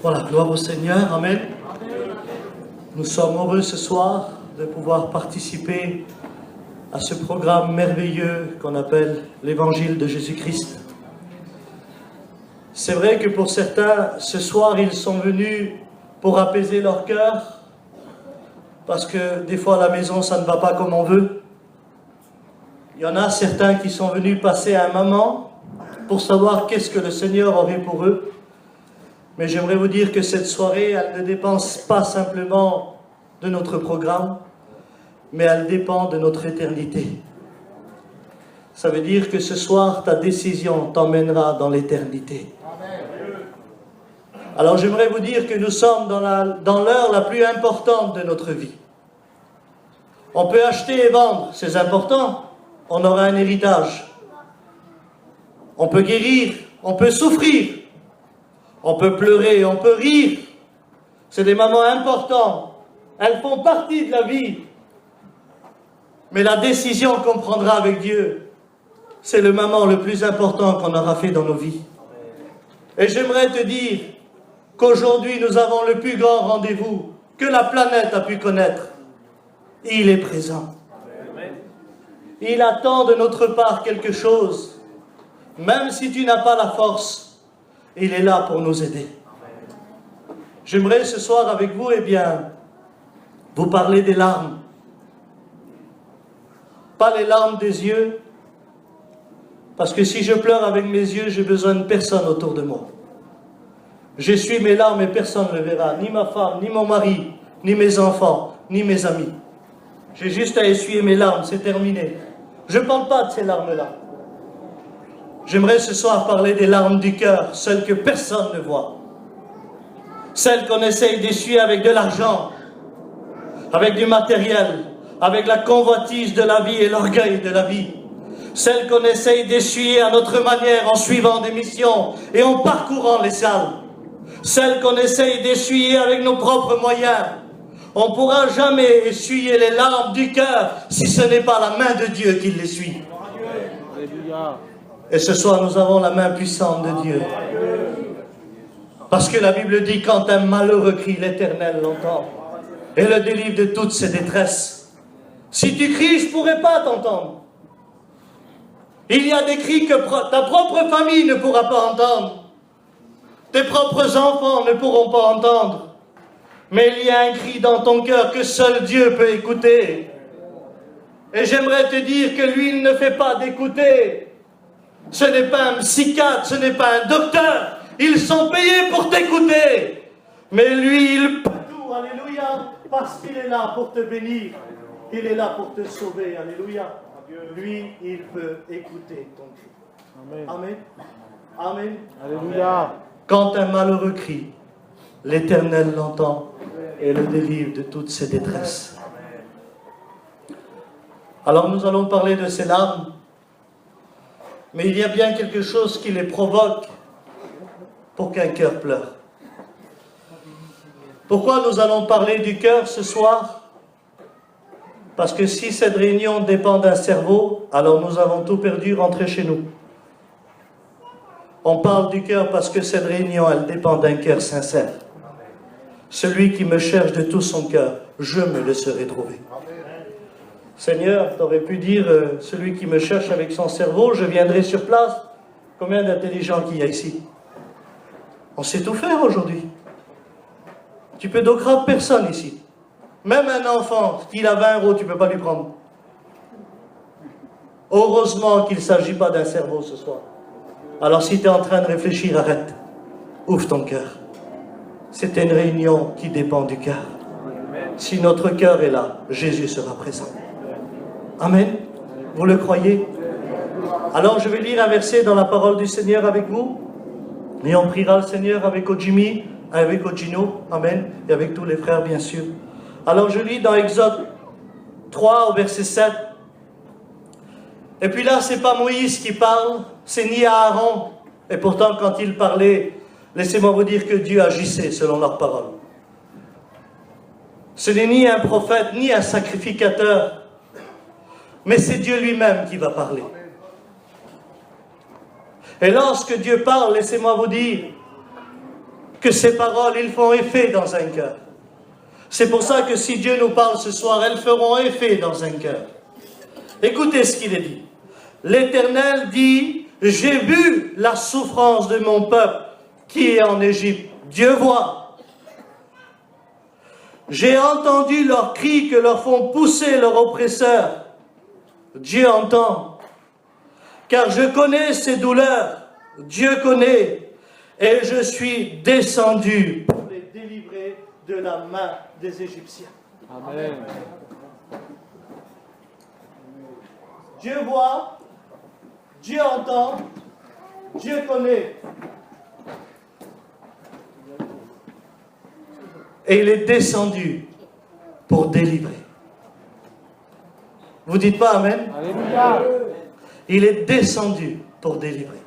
Voilà, gloire au Seigneur, Amen. Nous sommes heureux ce soir de pouvoir participer à ce programme merveilleux qu'on appelle l'Évangile de Jésus-Christ. C'est vrai que pour certains, ce soir, ils sont venus pour apaiser leur cœur, parce que des fois à la maison, ça ne va pas comme on veut. Il y en a certains qui sont venus passer un moment pour savoir qu'est-ce que le Seigneur aurait pour eux. Mais j'aimerais vous dire que cette soirée, elle ne dépend pas simplement de notre programme, mais elle dépend de notre éternité. Ça veut dire que ce soir, ta décision t'emmènera dans l'éternité. Alors j'aimerais vous dire que nous sommes dans l'heure la plus importante de notre vie. On peut acheter et vendre, c'est important, on aura un héritage. On peut guérir, on peut souffrir, on peut pleurer, on peut rire. C'est des moments importants, elles font partie de la vie. Mais la décision qu'on prendra avec Dieu, c'est le moment le plus important qu'on aura fait dans nos vies. Et j'aimerais te dire qu'aujourd'hui nous avons le plus grand rendez-vous que la planète a pu connaître. Il est présent. Il attend de notre part quelque chose. Même si tu n'as pas la force, il est là pour nous aider. J'aimerais ce soir avec vous, vous parler des larmes. Pas les larmes des yeux, parce que si je pleure avec mes yeux, j'ai besoin de personne autour de moi. J'essuie mes larmes et personne ne le verra, ni ma femme, ni mon mari, ni mes enfants, ni mes amis. J'ai juste à essuyer mes larmes, c'est terminé. Je ne parle pas de ces larmes-là. J'aimerais ce soir parler des larmes du cœur, celles que personne ne voit. Celles qu'on essaye d'essuyer avec de l'argent, avec du matériel, avec la convoitise de la vie et l'orgueil de la vie. Celles qu'on essaye d'essuyer à notre manière en suivant des missions et en parcourant les salles. Celles qu'on essaye d'essuyer avec nos propres moyens. On ne pourra jamais essuyer les larmes du cœur si ce n'est pas la main de Dieu qui l'essuie. Et ce soir, nous avons la main puissante de Dieu. Parce que la Bible dit, quand un malheureux crie, l'Éternel l'entend et le délivre de toutes ses détresses. Si tu cries, je ne pourrai pas t'entendre. Il y a des cris que ta propre famille ne pourra pas entendre. Tes propres enfants ne pourront pas entendre. Mais il y a un cri dans ton cœur que seul Dieu peut écouter. Et j'aimerais te dire que lui, il ne fait pas d'écouter. Ce n'est pas un psychiatre, ce n'est pas un docteur. Ils sont payés pour t'écouter. Mais lui, il peut tout, alléluia, parce qu'il est là pour te bénir. Il est là pour te sauver, alléluia. Lui, il peut écouter ton cri. Amen. Amen. Alléluia. Quand un malheureux crie, l'Éternel l'entend et le délivre de toutes ses détresses. Alors nous allons parler de ces larmes, mais il y a bien quelque chose qui les provoque pour qu'un cœur pleure. Pourquoi nous allons parler du cœur ce soir? Parce que si cette réunion dépend d'un cerveau, alors nous avons tout perdu, rentrez chez nous. On parle du cœur parce que cette réunion, elle dépend d'un cœur sincère. Celui qui me cherche de tout son cœur, je me le serai trouvé. Seigneur, tu aurais pu dire, celui qui me cherche avec son cerveau, je viendrai sur place. Combien d'intelligents qu'il y a ici? On sait tout faire aujourd'hui. Tu peux donc rendre personne ici. Même un enfant, s'il a 20 €, tu ne peux pas lui prendre. Heureusement qu'il ne s'agit pas d'un cerveau ce soir. Alors si tu es en train de réfléchir, arrête. Ouvre ton cœur. C'est une réunion qui dépend du cœur. Si notre cœur est là, Jésus sera présent. Amen. Vous le croyez? Alors je vais lire un verset dans la parole du Seigneur avec vous. Et on priera le Seigneur avec Ojimi, avec Ojino. Amen. Et avec tous les frères, bien sûr. Alors je lis dans Exode 3 au verset 7. Et puis là, c'est pas Moïse qui parle, c'est ni Aaron. Et pourtant, quand il parlait, laissez-moi vous dire que Dieu agissait selon leur parole. Ce n'est ni un prophète, ni un sacrificateur, mais c'est Dieu lui-même qui va parler. Et lorsque Dieu parle, laissez-moi vous dire que ces paroles, ils font effet dans un cœur. C'est pour ça que si Dieu nous parle ce soir, elles feront effet dans un cœur. Écoutez ce qu'il est dit. L'Éternel dit, j'ai vu la souffrance de mon peuple qui est en Égypte. Dieu voit. J'ai entendu leurs cris que leur font pousser leurs oppresseurs. Dieu entend. Car je connais ces douleurs. Dieu connaît. Et je suis descendu pour les délivrer de la main des Égyptiens. Amen. Dieu voit, Dieu entend, Dieu connaît. Et il est descendu pour délivrer. Vous dites pas Amen? Alléluia. Il est descendu pour délivrer.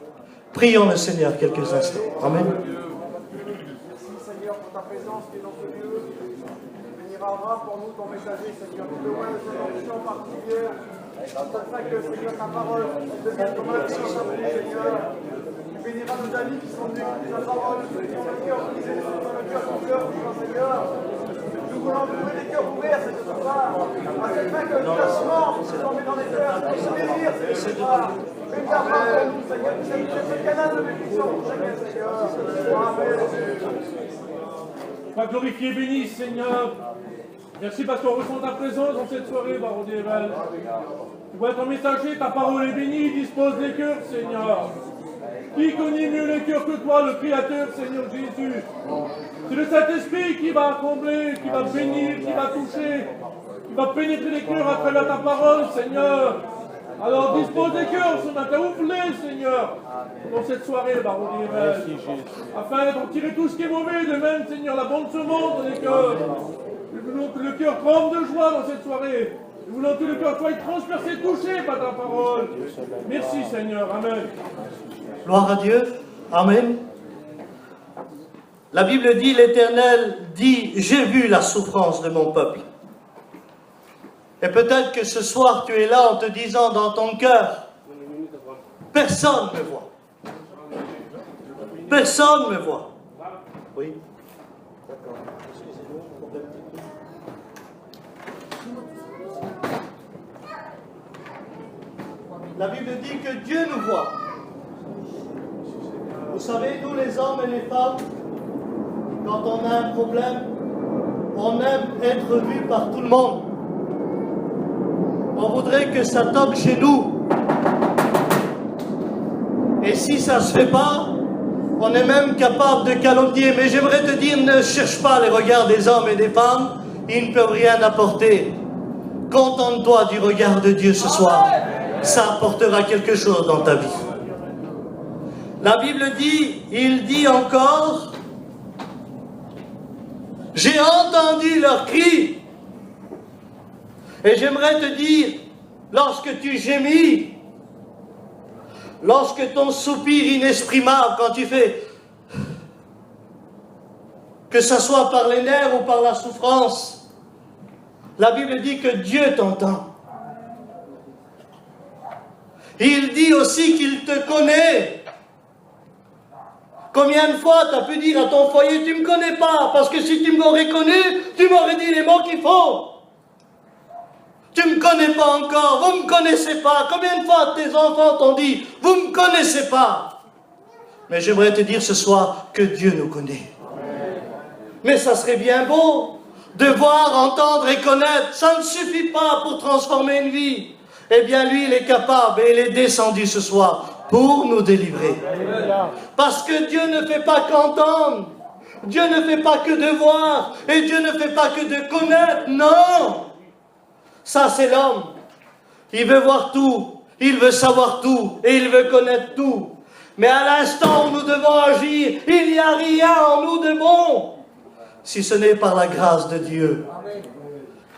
Prions le Seigneur quelques instants. Amen. Merci Seigneur pour ta présence qui est dans ce lieu. Bénira Abraham pour nous, ton messager, Seigneur. Nous te voyons une onction particulière. Afin que, Seigneur, ta parole devienne comme un puissance à nous, Seigneur. Tu béniras nos amis qui sont venus écouter ta parole, ceux qui ont le cœur brisé, ceux qui ont le cœur tout cœur, Seigneur. Nous voulons trouver des cœurs ouverts cette soir, afin que la semence se tombe dans les cœurs, puisse bénir cette soir. Bénis Abraham pour nous, Seigneur. Tu sais ce canal de bénédiction pour chacun, Seigneur. Amen. Sois glorifié, béni, Seigneur. Merci parce qu'on ressent ta présence dans cette soirée, Baron d'Evel. Tu vois ton messager, ta parole est bénie, dispose les cœurs, Seigneur. Qui connaît mieux les cœurs que toi, le Créateur, Seigneur Jésus? C'est le Saint-Esprit qui va combler, qui va bénir, qui va toucher, qui va pénétrer les cœurs à travers ta parole, Seigneur. Alors dispose des cœurs ce matin, ouvre-les, Seigneur, dans cette soirée, Baron d'Evel. Afin de retirer tout ce qui est mauvais, de même, Seigneur, la bonne semence dans les cœurs. Nous voulons que le cœur tremble de joie dans cette soirée. Nous voulons que le cœur soit transpercé, touché par ta parole. Merci Seigneur. Amen. Gloire à Dieu. Amen. La Bible dit, l'Éternel dit, j'ai vu la souffrance de mon peuple. Et peut-être que ce soir tu es là en te disant dans ton cœur, personne ne me voit. Personne ne me voit. Oui. La Bible dit que Dieu nous voit. Vous savez, nous les hommes et les femmes, quand on a un problème, on aime être vu par tout le monde. On voudrait que ça tombe chez nous. Et si ça ne se fait pas, on est même capable de calomnier. Mais j'aimerais te dire, ne cherche pas les regards des hommes et des femmes, ils ne peuvent rien apporter. Contente-toi du regard de Dieu ce soir. Ça apportera quelque chose dans ta vie. La Bible dit, il dit encore, j'ai entendu leurs cris. Et j'aimerais te dire, lorsque tu gémis, lorsque ton soupir inexprimable, quand tu fais, que ce soit par les nerfs ou par la souffrance, la Bible dit que Dieu t'entend. Il dit aussi qu'il te connaît. Combien de fois tu as pu dire à ton foyer, tu ne me connais pas, parce que si tu m'aurais connu, tu m'aurais dit les mots qu'il faut. Tu ne me connais pas encore, vous ne me connaissez pas. Combien de fois tes enfants t'ont dit, vous ne me connaissez pas. Mais j'aimerais te dire ce soir que Dieu nous connaît. Mais ça serait bien beau de voir, entendre et connaître. Ça ne suffit pas pour transformer une vie. Eh bien, lui, il est capable et il est descendu ce soir pour nous délivrer. Parce que Dieu ne fait pas qu'entendre. Dieu ne fait pas que de voir. Et Dieu ne fait pas que de connaître. Non! Ça, c'est l'homme. Il veut voir tout. Il veut savoir tout. Et il veut connaître tout. Mais à l'instant où nous devons agir, il n'y a rien en nous de bon. Si ce n'est par la grâce de Dieu.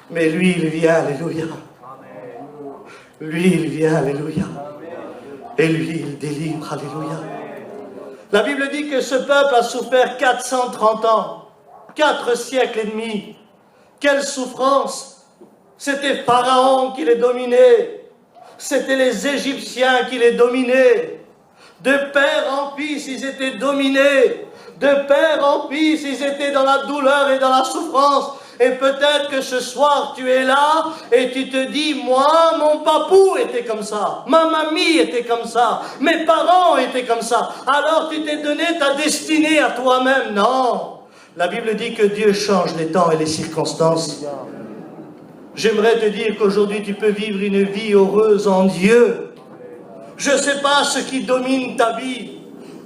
Mais lui, il vient. Alléluia. Lui, il vient, alléluia. Et lui, il délivre, alléluia. La Bible dit que ce peuple a souffert 430 ans, 4 siècles et demi. Quelle souffrance! C'était Pharaon qui les dominait. C'était les Égyptiens qui les dominaient. De père en fils, ils étaient dominés. De père en fils, ils étaient dans la douleur et dans la souffrance. Et peut-être que ce soir, tu es là et tu te dis, moi, mon papou était comme ça, ma mamie était comme ça, mes parents étaient comme ça. Alors tu t'es donné ta destinée à toi-même. Non. La Bible dit que Dieu change les temps et les circonstances. J'aimerais te dire qu'aujourd'hui, tu peux vivre une vie heureuse en Dieu. Je ne sais pas ce qui domine ta vie.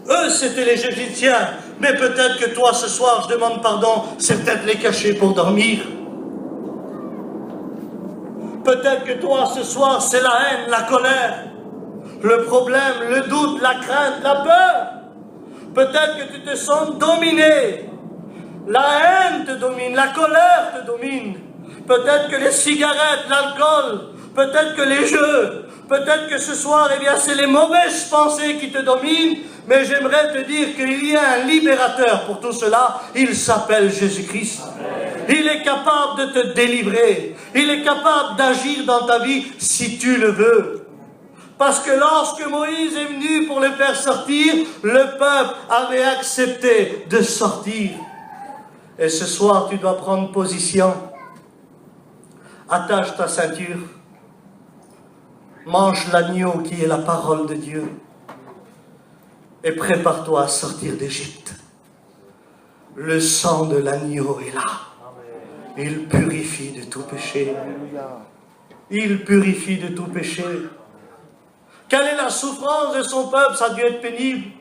Eux, c'était les Égyptiens. Mais peut-être que toi, ce soir, je demande pardon, c'est peut-être les cacher pour dormir. Peut-être que toi, ce soir, c'est la haine, la colère, le problème, le doute, la crainte, la peur. Peut-être que tu te sens dominé. La haine te domine, la colère te domine. Peut-être que les cigarettes, l'alcool, peut-être que les jeux, peut-être que ce soir, eh bien, c'est les mauvaises pensées qui te dominent. Mais j'aimerais te dire qu'il y a un libérateur pour tout cela. Il s'appelle Jésus-Christ. Il est capable de te délivrer. Il est capable d'agir dans ta vie si tu le veux. Parce que lorsque Moïse est venu pour le faire sortir, le peuple avait accepté de sortir. Et ce soir, tu dois prendre position. Attache ta ceinture. Mange l'agneau qui est la parole de Dieu. Et prépare-toi à sortir d'Égypte. Le sang de l'agneau est là. Il purifie de tout péché. Il purifie de tout péché. Quelle est la souffrance de son peuple? Ça a dû être pénible.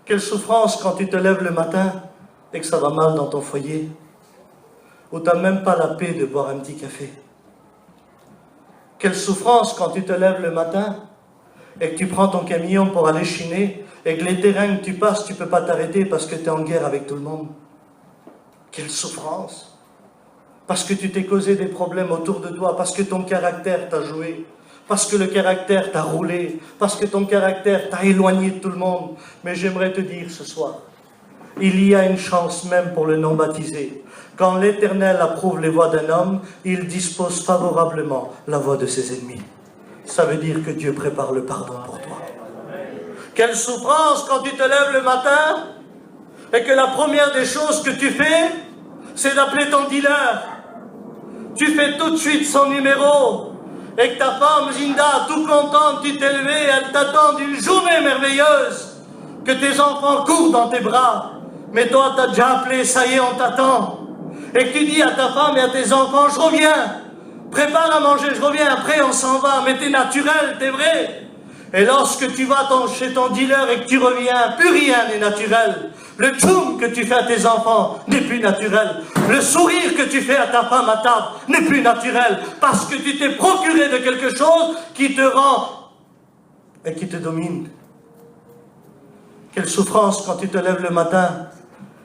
Quelle souffrance quand tu te lèves le matin et que ça va mal dans ton foyer, où tu n'as même pas la paix de boire un petit café. Quelle souffrance quand tu te lèves le matin et que tu prends ton camion pour aller chiner et que les terrains que tu passes, tu ne peux pas t'arrêter parce que tu es en guerre avec tout le monde. Quelle souffrance! Parce que tu t'es causé des problèmes autour de toi, parce que ton caractère t'a joué, parce que le caractère t'a roulé, parce que ton caractère t'a éloigné de tout le monde. Mais j'aimerais te dire ce soir, il y a une chance même pour le non-baptisé. Quand l'Éternel approuve les voies d'un homme, il dispose favorablement la voie de ses ennemis. Ça veut dire que Dieu prépare le pardon pour toi. Quelle souffrance quand tu te lèves le matin et que la première des choses que tu fais, c'est d'appeler ton dealer. Tu fais tout de suite son numéro et que ta femme Zinda, tout contente, tu t'es levé, elle t'attend d'une journée merveilleuse, que tes enfants courent dans tes bras, mais toi t'as déjà appelé, ça y est, on t'attend. Et que tu dis à ta femme et à tes enfants, je reviens, prépare à manger, je reviens, après on s'en va, mais t'es naturel, t'es vrai. Et lorsque tu vas chez ton dealer et que tu reviens, plus rien n'est naturel. Le tchoum que tu fais à tes enfants n'est plus naturel. Le sourire que tu fais à ta femme à table n'est plus naturel. Parce que tu t'es procuré de quelque chose qui te rend et qui te domine. Quelle souffrance quand tu te lèves le matin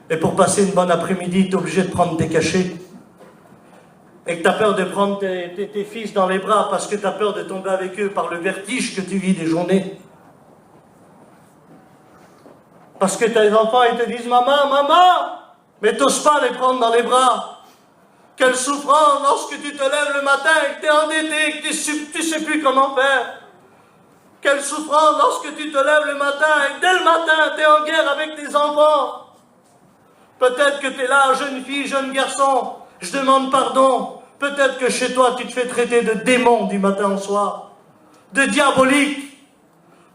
et pour passer une bonne après-midi, tu es obligé de prendre tes cachets. Et que tu as peur de prendre tes fils dans les bras parce que tu as peur de tomber avec eux par le vertige que tu vis des journées. Parce que tes enfants, ils te disent « Maman, maman !» mais tu n'oses pas les prendre dans les bras. Quelle souffrance lorsque tu te lèves le matin et que tu es endetté, que tu ne sais plus comment faire. Quelle souffrance lorsque tu te lèves le matin et que dès le matin, tu es en guerre avec tes enfants. Peut-être que tu es là, jeune fille, jeune garçon, je demande pardon. Peut-être que chez toi, tu te fais traiter de démon du matin au soir, de diabolique.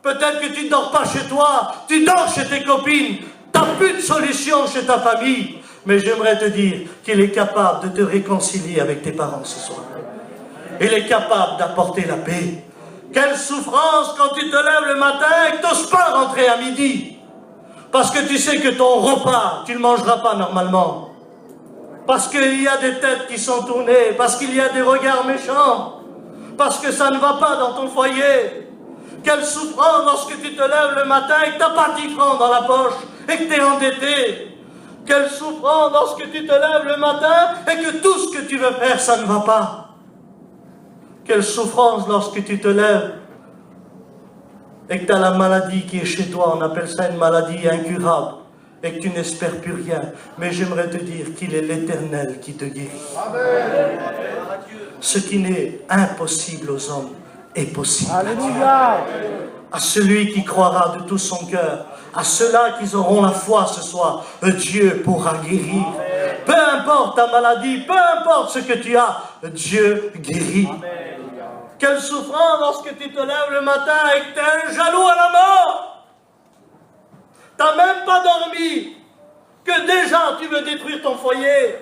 Peut-être que tu ne dors pas chez toi, tu dors chez tes copines. Tu n'as plus de solution chez ta famille. Mais j'aimerais te dire qu'il est capable de te réconcilier avec tes parents ce soir. Il est capable d'apporter la paix. Quelle souffrance quand tu te lèves le matin et que tu n'oses pas rentrer à midi. Parce que tu sais que ton repas, tu ne le mangeras pas normalement. Parce qu'il y a des têtes qui sont tournées, parce qu'il y a des regards méchants, parce que ça ne va pas dans ton foyer. Quelle souffrance lorsque tu te lèves le matin et que tu n'as pas 10 francs dans la poche et que tu es endetté. Quelle souffrance lorsque tu te lèves le matin et que tout ce que tu veux faire, ça ne va pas. Quelle souffrance lorsque tu te lèves et que tu as la maladie qui est chez toi, on appelle ça une maladie incurable, et que tu n'espères plus rien. Mais j'aimerais te dire qu'il est l'Éternel qui te guérit. Amen. Ce qui n'est impossible aux hommes est possible. Alléluia. À celui qui croira de tout son cœur, à ceux-là qui auront la foi ce soir, Dieu pourra guérir. Peu importe ta maladie, peu importe ce que tu as, Dieu guérit. Quelle souffrance lorsque tu te lèves le matin et que tu es un jaloux à la mort. Tu n'as même pas dormi, que déjà tu veux détruire ton foyer.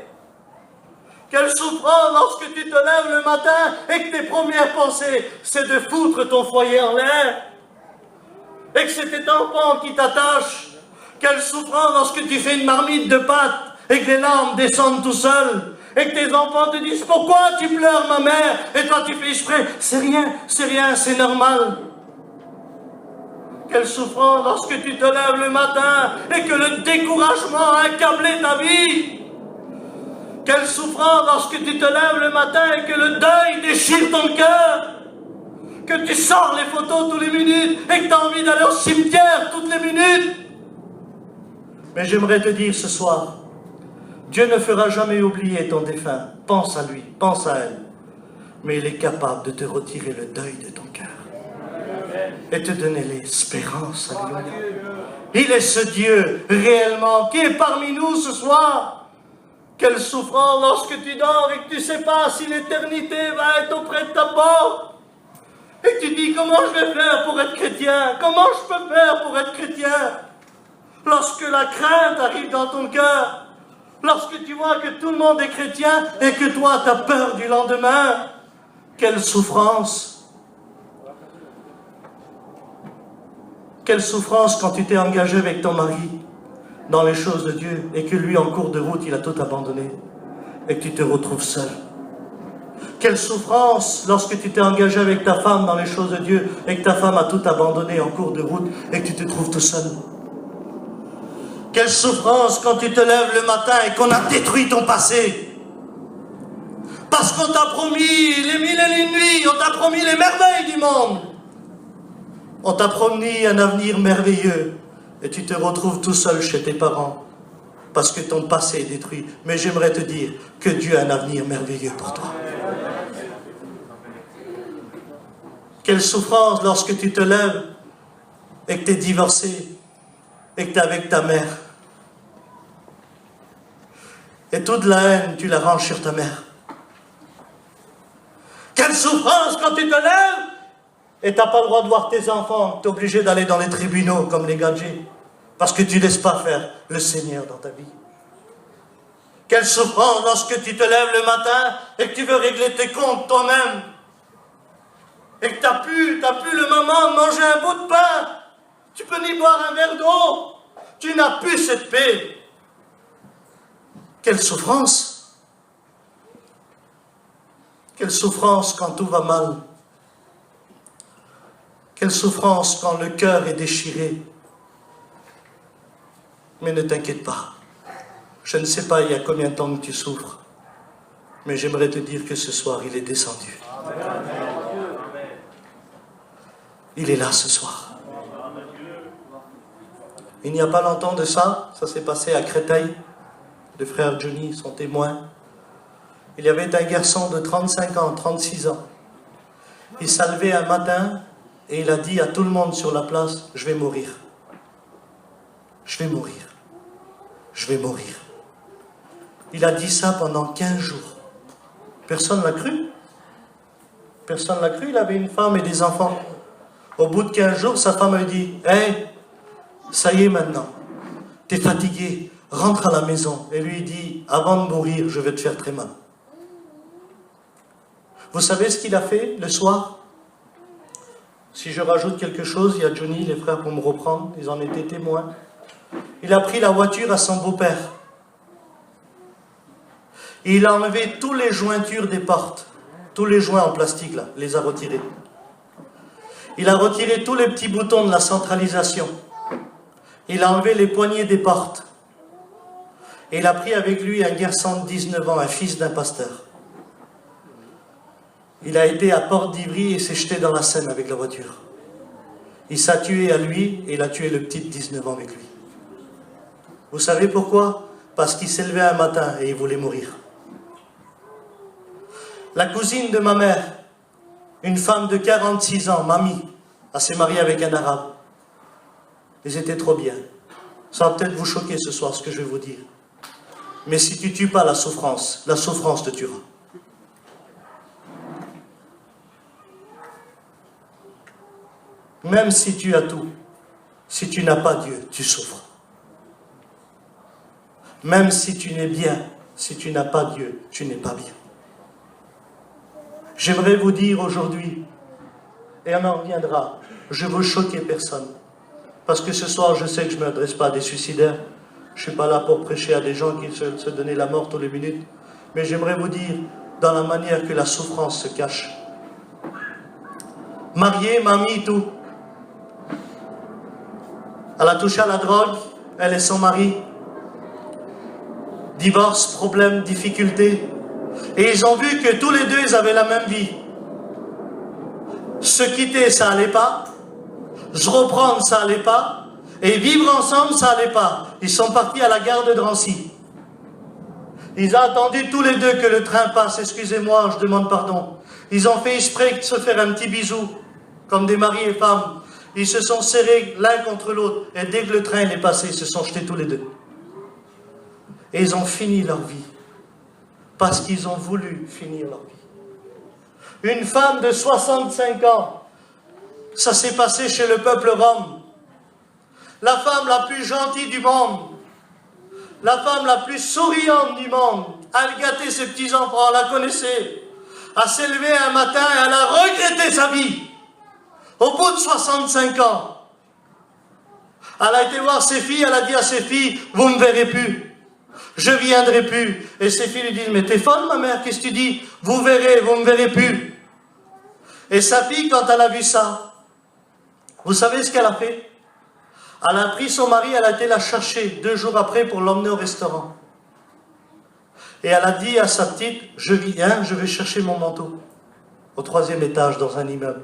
Quelle souffrance lorsque tu te lèves le matin et que tes premières pensées, c'est de foutre ton foyer en l'air. Et que c'est tes enfants qui t'attachent. Quelle souffrance lorsque tu fais une marmite de pâtes et que les larmes descendent tout seuls. Et que tes enfants te disent « Pourquoi tu pleures, ma mère ?» Et toi tu fais exprès « C'est rien, c'est normal. » Quelle souffrance lorsque tu te lèves le matin et que le découragement a accablé ta vie. Quelle souffrance lorsque tu te lèves le matin et que le deuil déchire ton cœur. Que tu sors les photos toutes les minutes et que tu as envie d'aller au cimetière toutes les minutes. Mais j'aimerais te dire ce soir, Dieu ne fera jamais oublier ton défunt. Pense à lui, pense à elle. Mais il est capable de te retirer le deuil de ton cœur et te donner l'espérance. Alléluia. Il est ce Dieu réellement qui est parmi nous ce soir. Quelle souffrance lorsque tu dors et que tu ne sais pas si l'éternité va être auprès de ta porte. Et que tu dis comment je vais faire pour être chrétien? Comment je peux faire pour être chrétien? Lorsque la crainte arrive dans ton cœur. Lorsque tu vois que tout le monde est chrétien et que toi tu as peur du lendemain. Quelle souffrance! Quelle souffrance quand tu t'es engagé avec ton mari dans les choses de Dieu et que lui en cours de route il a tout abandonné et que tu te retrouves seul. Quelle souffrance lorsque tu t'es engagé avec ta femme dans les choses de Dieu et que ta femme a tout abandonné en cours de route et que tu te trouves tout seul. Quelle souffrance quand tu te lèves le matin et qu'on a détruit ton passé. Parce qu'on t'a promis les mille et les nuits, on t'a promis les merveilles du monde. On t'a promis un avenir merveilleux et tu te retrouves tout seul chez tes parents parce que ton passé est détruit. Mais j'aimerais te dire que Dieu a un avenir merveilleux pour toi. Quelle souffrance lorsque tu te lèves et que tu es divorcé et que tu es avec ta mère. Et toute la haine, tu la ranges sur ta mère. Quelle souffrance quand tu te lèves et tu n'as pas le droit de voir tes enfants. Tu es obligé d'aller dans les tribunaux comme les gadgets parce que tu ne laisses pas faire le Seigneur dans ta vie. Quelle souffrance lorsque tu te lèves le matin et que tu veux régler tes comptes toi-même. Et que tu n'as plus le moment de manger un bout de pain. Tu peux ni boire un verre d'eau. Tu n'as plus cette paix. Quelle souffrance. Quelle souffrance quand tout va mal. Quelle souffrance quand le cœur est déchiré. Mais ne t'inquiète pas. Je ne sais pas il y a combien de temps que tu souffres. Mais j'aimerais te dire que ce soir, il est descendu. Il est là ce soir. Il n'y a pas longtemps de ça s'est passé à Créteil. Le frère Johnny, son témoin. Il y avait un garçon de 35 ans, 36 ans. Il s'est levé un matin et il a dit à tout le monde sur la place, je vais mourir. Je vais mourir. Je vais mourir. Il a dit ça pendant 15 jours. Personne ne l'a cru. Personne ne l'a cru, il avait une femme et des enfants. Au bout de 15 jours, sa femme lui dit, « Hey, ça y est maintenant, t'es fatigué, rentre à la maison. » Et lui dit, « Avant de mourir, je vais te faire très mal. » Vous savez ce qu'il a fait le soir? Si je rajoute quelque chose, il y a Johnny, les frères pour me reprendre, ils en étaient témoins. Il a pris la voiture à son beau-père. Et il a enlevé tous les jointures des portes, tous les joints en plastique là, les a retirés. Il a retiré tous les petits boutons de la centralisation. Il a enlevé les poignées des portes. Et il a pris avec lui un garçon de 19 ans, un fils d'un pasteur. Il a été à Porte d'Ivry et s'est jeté dans la Seine avec la voiture. Il s'est tué à lui et il a tué le petit de 19 ans avec lui. Vous savez pourquoi? Parce qu'il s'est levé un matin et il voulait mourir. La cousine de ma mère, une femme de 46 ans, mamie, elle s'est mariée avec un arabe. Ils étaient trop bien. Ça va peut-être vous choquer ce soir, ce que je vais vous dire. Mais si tu ne tues pas la souffrance te tuera. Même si tu as tout, si tu n'as pas Dieu, tu souffres. Même si tu n'es bien, si tu n'as pas Dieu, tu n'es pas bien. J'aimerais vous dire aujourd'hui, et on en reviendra, je ne veux choquer personne. Parce que ce soir, je sais que je ne m'adresse pas à des suicidaires. Je ne suis pas là pour prêcher à des gens qui se donnent la mort toutes les minutes. Mais j'aimerais vous dire, dans la manière que la souffrance se cache. Mariée, mamie, tout. Elle a touché à la drogue, elle et son mari. Divorce, problème, difficulté. Et ils ont vu que tous les deux, ils avaient la même vie. Se quitter, ça n'allait pas. Se reprendre, ça n'allait pas. Et vivre ensemble, ça n'allait pas. Ils sont partis à la gare de Drancy. Ils ont attendu tous les deux que le train passe. Excusez-moi, je demande pardon. Ils ont fait exprès de se faire un petit bisou, comme des maris et femmes. Ils se sont serrés l'un contre l'autre. Et dès que le train est passé, ils se sont jetés tous les deux. Et ils ont fini leur vie. Parce qu'ils ont voulu finir leur vie. Une femme de 65 ans, ça s'est passé chez le peuple rome. La femme la plus gentille du monde, la femme la plus souriante du monde, elle gâtait ses petits-enfants, elle la connaissait. Elle s'est levée un matin et elle a regretté sa vie. Au bout de 65 ans, elle a été voir ses filles, elle a dit à ses filles, vous ne me verrez plus. Je ne viendrai plus. Et ses filles lui disent, mais t'es folle ma mère, qu'est-ce que tu dis? Vous verrez, vous ne me verrez plus. Et sa fille, quand elle a vu ça, vous savez ce qu'elle a fait? Elle a pris son mari, elle a été la chercher 2 jours après pour l'emmener au restaurant. Et elle a dit à sa petite, je viens, je vais chercher mon manteau. Au 3e étage, dans un immeuble.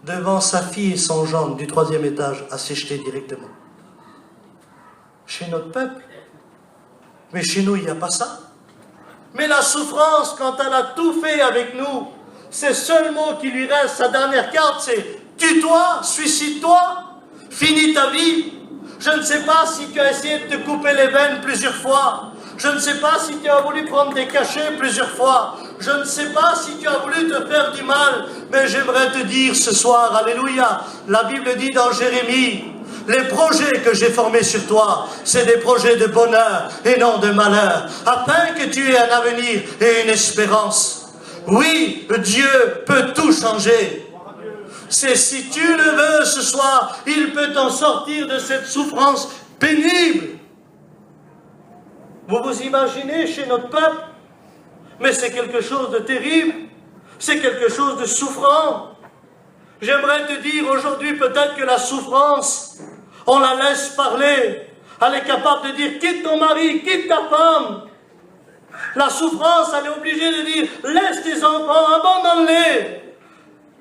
Devant sa fille et son gendre du 3e étage, à s'est jeté directement. Chez notre peuple. Mais chez nous, il n'y a pas ça. Mais la souffrance, quand elle a tout fait avec nous, c'est seul mot qui lui reste, sa dernière carte, c'est « tue-toi, suicide-toi, finis ta vie ». Je ne sais pas si tu as essayé de te couper les veines plusieurs fois. Je ne sais pas si tu as voulu prendre des cachets plusieurs fois. Je ne sais pas si tu as voulu te faire du mal. Mais j'aimerais te dire ce soir, alléluia, la Bible dit dans Jérémie, les projets que j'ai formés sur toi, c'est des projets de bonheur et non de malheur, afin que tu aies un avenir et une espérance. Oui, Dieu peut tout changer. C'est si tu le veux ce soir, il peut t'en sortir de cette souffrance pénible. Vous vous imaginez chez notre peuple? Mais c'est quelque chose de terrible. C'est quelque chose de souffrant. J'aimerais te dire aujourd'hui peut-être que la souffrance, on la laisse parler. Elle est capable de dire, quitte ton mari, quitte ta femme. La souffrance, elle est obligée de dire, laisse tes enfants, abandonne-les.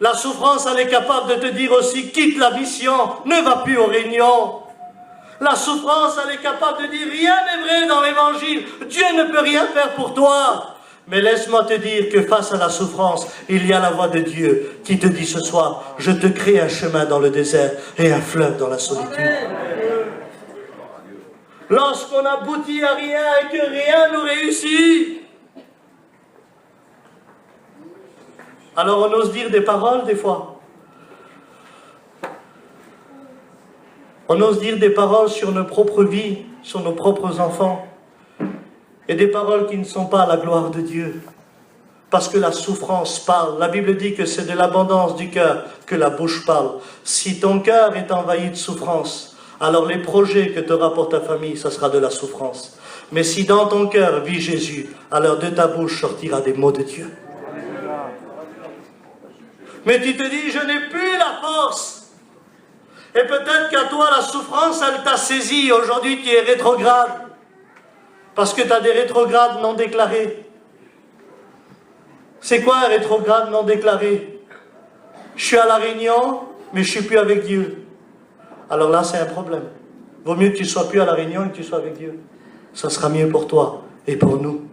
La souffrance, elle est capable de te dire aussi, quitte la mission, ne va plus aux réunions. La souffrance, elle est capable de dire, rien n'est vrai dans l'évangile, Dieu ne peut rien faire pour toi. Mais laisse-moi te dire que face à la souffrance, il y a la voix de Dieu qui te dit ce soir, je te crée un chemin dans le désert et un fleuve dans la solitude. Lorsqu'on aboutit à rien et que rien nous réussit, alors on ose dire des paroles des fois. On ose dire des paroles sur nos propres vies, sur nos propres enfants. Et des paroles qui ne sont pas à la gloire de Dieu. Parce que la souffrance parle. La Bible dit que c'est de l'abondance du cœur que la bouche parle. Si ton cœur est envahi de souffrance, alors les projets que te rapporte ta famille, ça sera de la souffrance. Mais si dans ton cœur vit Jésus, alors de ta bouche sortira des mots de Dieu. Mais tu te dis, je n'ai plus la force. Et peut-être qu'à toi, la souffrance, elle t'a saisi. Aujourd'hui, tu es rétrograde. Parce que tu as des rétrogrades non déclarés. C'est quoi un rétrograde non déclaré? Je suis à la réunion, mais je ne suis plus avec Dieu. Alors là, c'est un problème. Vaut mieux que tu ne sois plus à la réunion et que tu sois avec Dieu. Ça sera mieux pour toi et pour nous.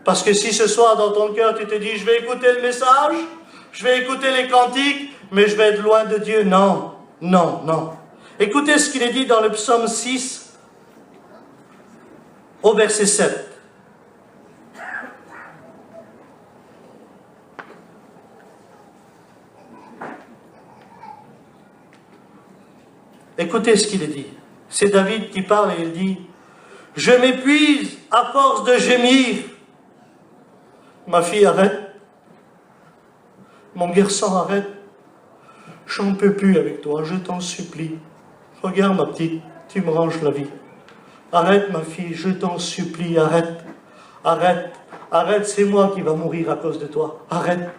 Parce que si ce soir, dans ton cœur, tu te dis, je vais écouter le message, je vais écouter les cantiques, mais je vais être loin de Dieu. Non, non, non. Écoutez ce qu'il est dit dans le psaume 6, au verset 7. Écoutez ce qu'il est dit. C'est David qui parle et il dit « Je m'épuise à force de gémir. » Ma fille, arrête. Mon garçon, arrête. J'en peux plus avec toi, je t'en supplie. Regarde ma petite, tu me ranges la vie. Arrête ma fille, je t'en supplie, arrête. Arrête, arrête, c'est moi qui va mourir à cause de toi. Arrête.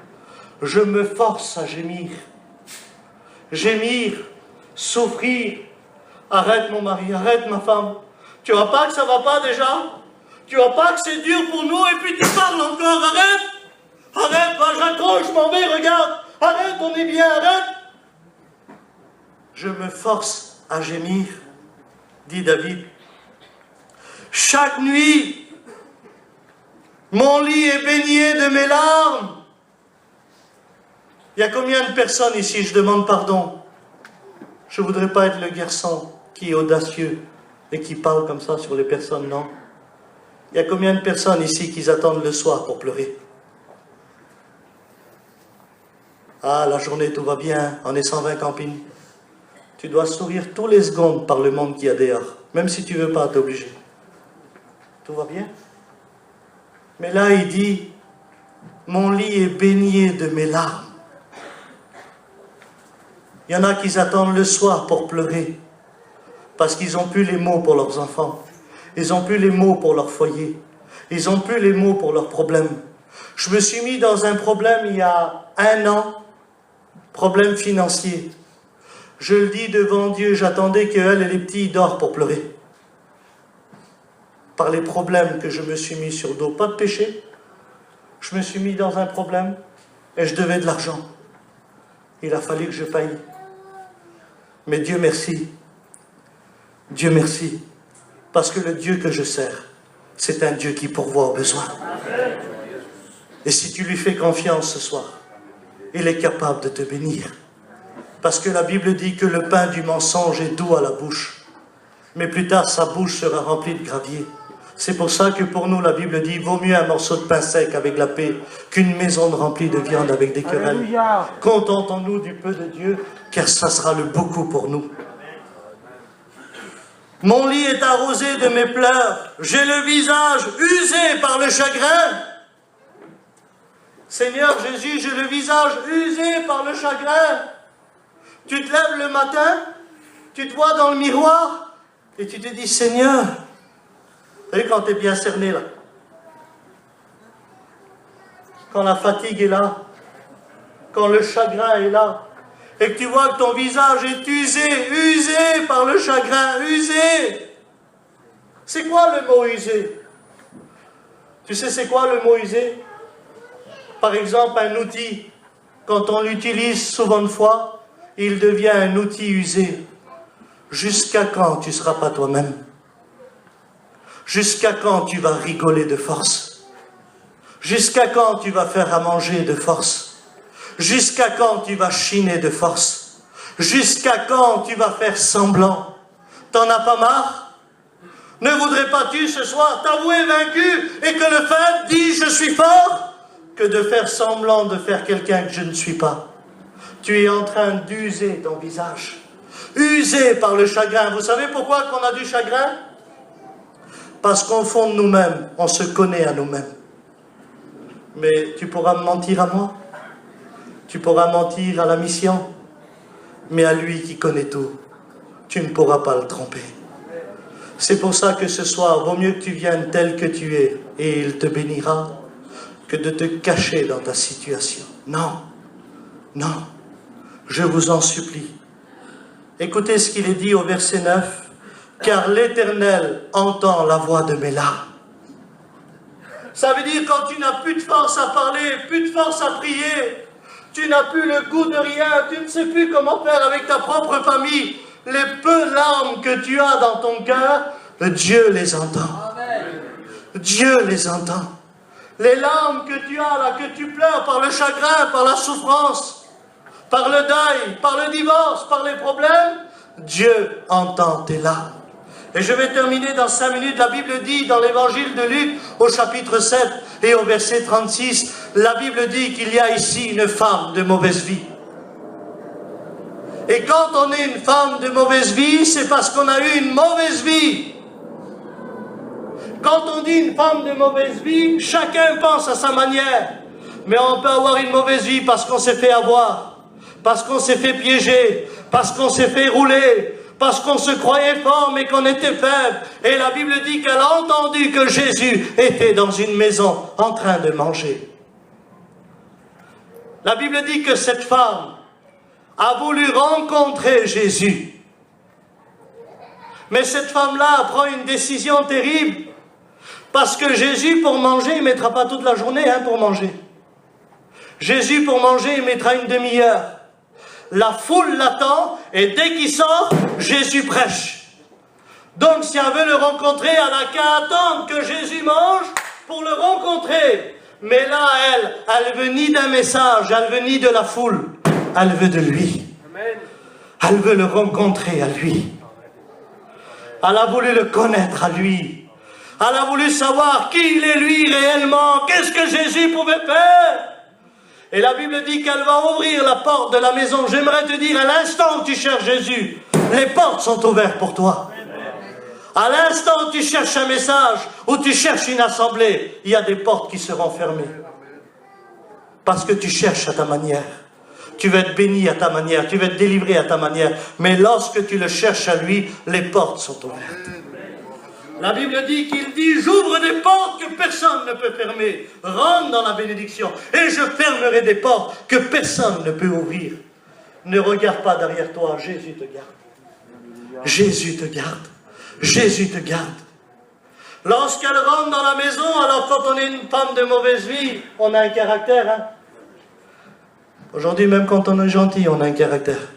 Je me force à gémir. Gémir, souffrir. Arrête mon mari, arrête ma femme. Tu vois pas que ça va pas déjà? Tu vois pas que c'est dur pour nous et puis tu parles encore, arrête. Arrête, va, j'accroche, je m'en vais, regarde. Arrête, on est bien, arrête. Je me force à gémir, dit David. Chaque nuit, mon lit est baigné de mes larmes. Il y a combien de personnes ici, je demande pardon. Je ne voudrais pas être le garçon qui est audacieux et qui parle comme ça sur les personnes, non. Il y a combien de personnes ici qui attendent le soir pour pleurer? Ah, la journée, tout va bien, on est 120 campings. Tu dois sourire tous les secondes par le monde qu'il y a dehors. Même si tu ne veux pas, tu es obligé. Tout va bien? Mais là, il dit, mon lit est baigné de mes larmes. Il y en a qui attendent le soir pour pleurer, parce qu'ils n'ont plus les mots pour leurs enfants. Ils n'ont plus les mots pour leur foyer. Ils n'ont plus les mots pour leurs problèmes. Je me suis mis dans un problème il y a 1 an, problème financier. Je le dis devant Dieu, j'attendais qu'elle et les petits dorment pour pleurer. Par les problèmes que je me suis mis sur le dos, pas de péché. Je me suis mis dans un problème et je devais de l'argent. Il a fallu que je paye. Mais Dieu merci. Dieu merci. Parce que le Dieu que je sers, c'est un Dieu qui pourvoit aux besoins. Et si tu lui fais confiance ce soir, il est capable de te bénir. Parce que la Bible dit que le pain du mensonge est doux à la bouche, mais plus tard sa bouche sera remplie de gravier. C'est pour ça que pour nous, la Bible dit, vaut mieux un morceau de pain sec avec la paix qu'une maison remplie de viande avec des querelles. Contentons-nous du peu de Dieu, car ça sera le beaucoup pour nous. Mon lit est arrosé de mes pleurs, j'ai le visage usé par le chagrin. Seigneur Jésus, j'ai le visage usé par le chagrin. Tu te lèves le matin, tu te vois dans le miroir, et tu te dis, Seigneur, vous savez quand tu es bien cerné là, quand la fatigue est là, quand le chagrin est là, et que tu vois que ton visage est usé par le chagrin, usé. C'est quoi le mot usé? Tu sais c'est quoi le mot usé? Par exemple, un outil, quand on l'utilise souvent de fois, il devient un outil usé. Jusqu'à quand tu ne seras pas toi-même? Jusqu'à quand tu vas rigoler de force? Jusqu'à quand tu vas faire à manger de force? Jusqu'à quand tu vas chiner de force? Jusqu'à quand tu vas faire semblant? T'en as pas marre? Ne voudrais-tu ce soir t'avouer vaincu et que le fait dit je suis fort, que de faire semblant de faire quelqu'un que je ne suis pas? Tu es en train d'user ton visage, usé par le chagrin. Vous savez pourquoi qu'on a du chagrin? Parce qu'au fond de nous-mêmes, on se connaît à nous-mêmes. Mais tu pourras me mentir à moi, tu pourras mentir à la mission, mais à lui qui connaît tout, tu ne pourras pas le tromper. C'est pour ça que ce soir, vaut mieux que tu viennes tel que tu es, et il te bénira, que de te cacher dans ta situation. Non, non, je vous en supplie. Écoutez ce qu'il est dit au verset 9. Car l'Éternel entend la voix de mes larmes. Ça veut dire quand tu n'as plus de force à parler, plus de force à prier, tu n'as plus le goût de rien, tu ne sais plus comment faire avec ta propre famille, les peu de larmes que tu as dans ton cœur, Dieu les entend. Dieu les entend. Les larmes que tu as là, que tu pleures par le chagrin, par la souffrance, par le deuil, par le divorce, par les problèmes, Dieu entend tes larmes. Et je vais terminer dans 5 minutes. La Bible dit dans l'évangile de Luc, au chapitre 7 et au verset 36, la Bible dit qu'il y a ici une femme de mauvaise vie. Et quand on est une femme de mauvaise vie, c'est parce qu'on a eu une mauvaise vie. Quand on dit une femme de mauvaise vie, chacun pense à sa manière. Mais on peut avoir une mauvaise vie parce qu'on s'est fait avoir, parce qu'on s'est fait piéger, parce qu'on s'est fait rouler, parce qu'on se croyait fort mais qu'on était faible. Et la Bible dit qu'elle a entendu que Jésus était dans une maison en train de manger. La Bible dit que cette femme a voulu rencontrer Jésus. Mais cette femme-là prend une décision terrible, parce que Jésus, pour manger, il ne mettra pas toute la journée pour manger. Jésus, pour manger, il mettra une demi-heure. La foule l'attend, et dès qu'il sort, Jésus prêche. Donc, si elle veut le rencontrer, elle n'a qu'à attendre que Jésus mange pour le rencontrer. Mais là, elle veut ni d'un message, elle veut ni de la foule, elle veut de lui. Elle veut le rencontrer à lui. Elle a voulu le connaître à lui. Elle a voulu savoir qui il est lui réellement, qu'est-ce que Jésus pouvait faire. Et la Bible dit qu'elle va ouvrir la porte de la maison. J'aimerais te dire, à l'instant où tu cherches Jésus, les portes sont ouvertes pour toi. À l'instant où tu cherches un message, où tu cherches une assemblée, il y a des portes qui seront fermées. Parce que tu cherches à ta manière. Tu vas être béni à ta manière, tu vas être délivré à ta manière. Mais lorsque tu le cherches à lui, les portes sont ouvertes. La Bible dit qu'il dit, j'ouvre des portes que personne ne peut fermer. Rentre dans la bénédiction. Et je fermerai des portes que personne ne peut ouvrir. Ne regarde pas derrière toi, Jésus te garde. Jésus te garde. Jésus te garde. Lorsqu'elle rentre dans la maison, alors quand on est une femme de mauvaise vie, on a un caractère. Aujourd'hui, même quand on est gentil, on a un caractère.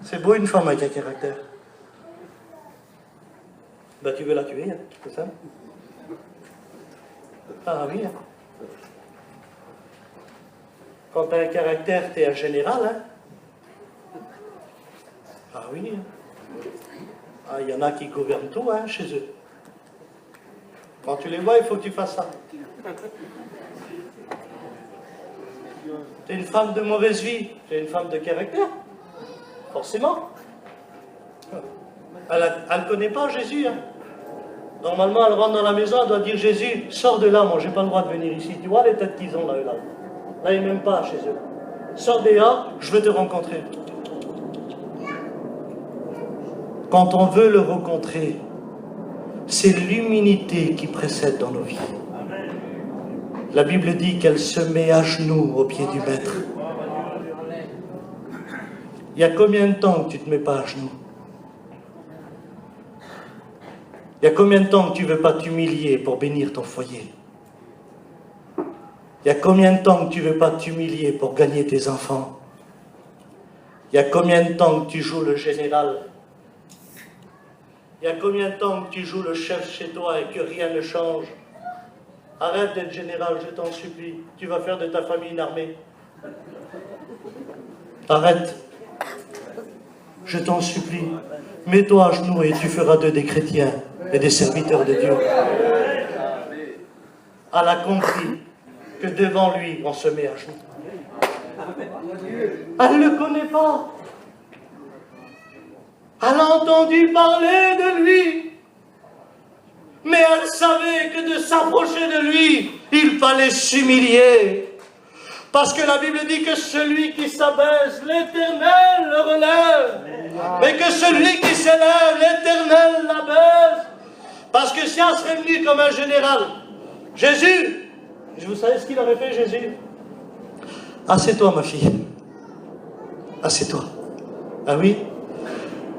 C'est beau une femme avec un caractère. Ben, tu veux la tuer, c'est ça? Ah oui. Quand tu as un caractère, tu es un général. Ah oui. Ah, il y en a qui gouvernent tout chez eux. Quand tu les vois, il faut que tu fasses ça. Tu es une femme de mauvaise vie, tu es une femme de caractère. Forcément. Elle ne connaît pas Jésus. Normalement, elle rentre dans la maison, elle doit dire, Jésus, sors de là, moi, j'ai pas le droit de venir ici. Tu vois les têtes qu'ils ont là, eux, là. Là, ils ne m'aiment pas chez eux. Sors dehors, je veux te rencontrer. Quand on veut le rencontrer, c'est l'humilité qui précède dans nos vies. La Bible dit qu'elle se met à genoux au pied du Maître. Il y a combien de temps que tu ne te mets pas à genoux? Il y a combien de temps que tu ne veux pas t'humilier pour bénir ton foyer? Il y a combien de temps que tu ne veux pas t'humilier pour gagner tes enfants? Il y a combien de temps que tu joues le général? Il y a combien de temps que tu joues le chef chez toi et que rien ne change? Arrête d'être général, je t'en supplie. Tu vas faire de ta famille une armée. Arrête. Je t'en supplie. Mets-toi à genoux et tu feras d'eux des chrétiens et des serviteurs de Dieu. Elle a compris que devant lui, on se met à genoux. Elle ne le connaît pas. Elle a entendu parler de lui. Mais elle savait que de s'approcher de lui, il fallait s'humilier. Parce que la Bible dit que celui qui s'abaisse, l'Éternel le relève. Mais que celui qui s'élève, l'Éternel l'abaisse. Parce que si elle serait venue comme un général, Jésus, vous savez ce qu'il aurait fait, Jésus? Assieds-toi, ma fille. Assieds-toi. Ah oui?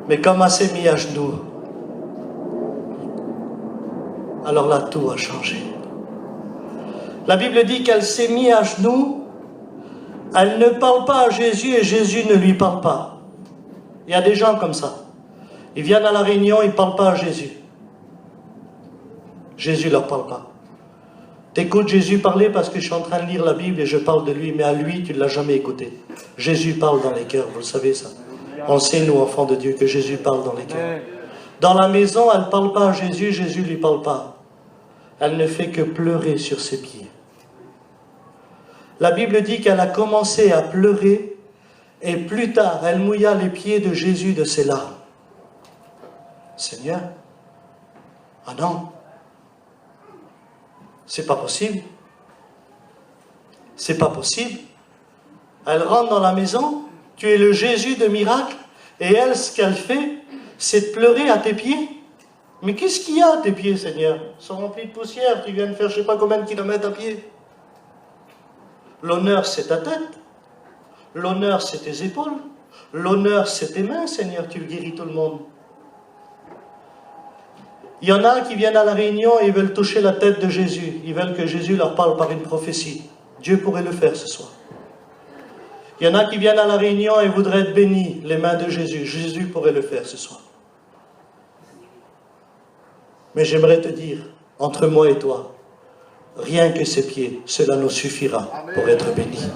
Mais comme elle s'est mise à genoux, alors là, tout a changé. La Bible dit qu'elle s'est mise à genoux, elle ne parle pas à Jésus et Jésus ne lui parle pas. Il y a des gens comme ça. Ils viennent à la réunion, ils ne parlent pas à Jésus. Jésus ne leur parle pas. T'écoutes Jésus parler parce que je suis en train de lire la Bible et je parle de lui, mais à lui, tu ne l'as jamais écouté. Jésus parle dans les cœurs, vous le savez ça. On sait, nous, enfants de Dieu, que Jésus parle dans les cœurs. Dans la maison, elle ne parle pas à Jésus, Jésus ne lui parle pas. Elle ne fait que pleurer sur ses pieds. La Bible dit qu'elle a commencé à pleurer et plus tard, elle mouilla les pieds de Jésus de ses larmes. Seigneur, ah non, c'est pas possible. C'est pas possible. Elle rentre dans la maison, tu es le Jésus de miracle, et elle, ce qu'elle fait, c'est de pleurer à tes pieds. Mais qu'est-ce qu'il y a à tes pieds, Seigneur? Ils sont remplis de poussière, tu viens de faire je ne sais pas combien de kilomètres à pied. L'honneur, c'est ta tête. L'honneur, c'est tes épaules. L'honneur, c'est tes mains, Seigneur, tu guéris tout le monde. Il y en a qui viennent à la réunion et ils veulent toucher la tête de Jésus. Ils veulent que Jésus leur parle par une prophétie. Dieu pourrait le faire ce soir. Il y en a qui viennent à la réunion et voudraient être bénis, les mains de Jésus. Jésus pourrait le faire ce soir. Mais j'aimerais te dire, entre moi et toi, rien que ses pieds, cela nous suffira pour être bénis.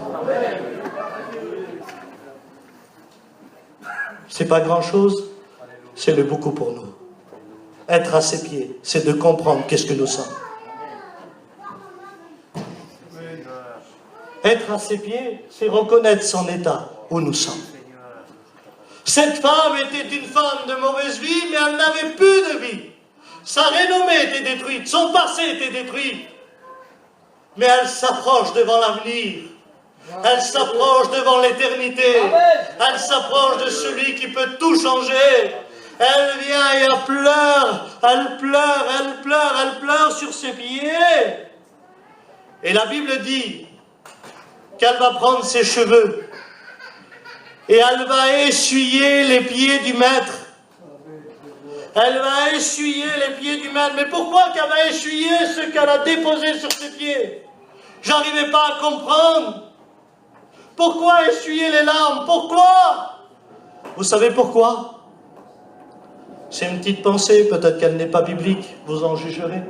C'est pas grand-chose, c'est le beaucoup pour nous. Être à ses pieds, c'est de comprendre qu'est-ce que nous sommes. Être à ses pieds, c'est reconnaître son état où nous sommes. Cette femme était une femme de mauvaise vie, mais elle n'avait plus de vie. Sa renommée était détruite, son passé était détruit. Mais elle s'approche devant l'avenir. Elle s'approche devant l'éternité. Elle s'approche de celui qui peut tout changer. Elle vient et elle pleure. Elle pleure, elle pleure, elle pleure sur ses pieds. Et la Bible dit qu'elle va prendre ses cheveux et elle va essuyer les pieds du maître. Elle va essuyer les pieds du maître. Mais pourquoi qu'elle va essuyer ce qu'elle a déposé sur ses pieds? J'arrivais pas à comprendre. Pourquoi essuyer les larmes? Pourquoi? Vous savez pourquoi? C'est une petite pensée, peut-être qu'elle n'est pas biblique, vous en jugerez.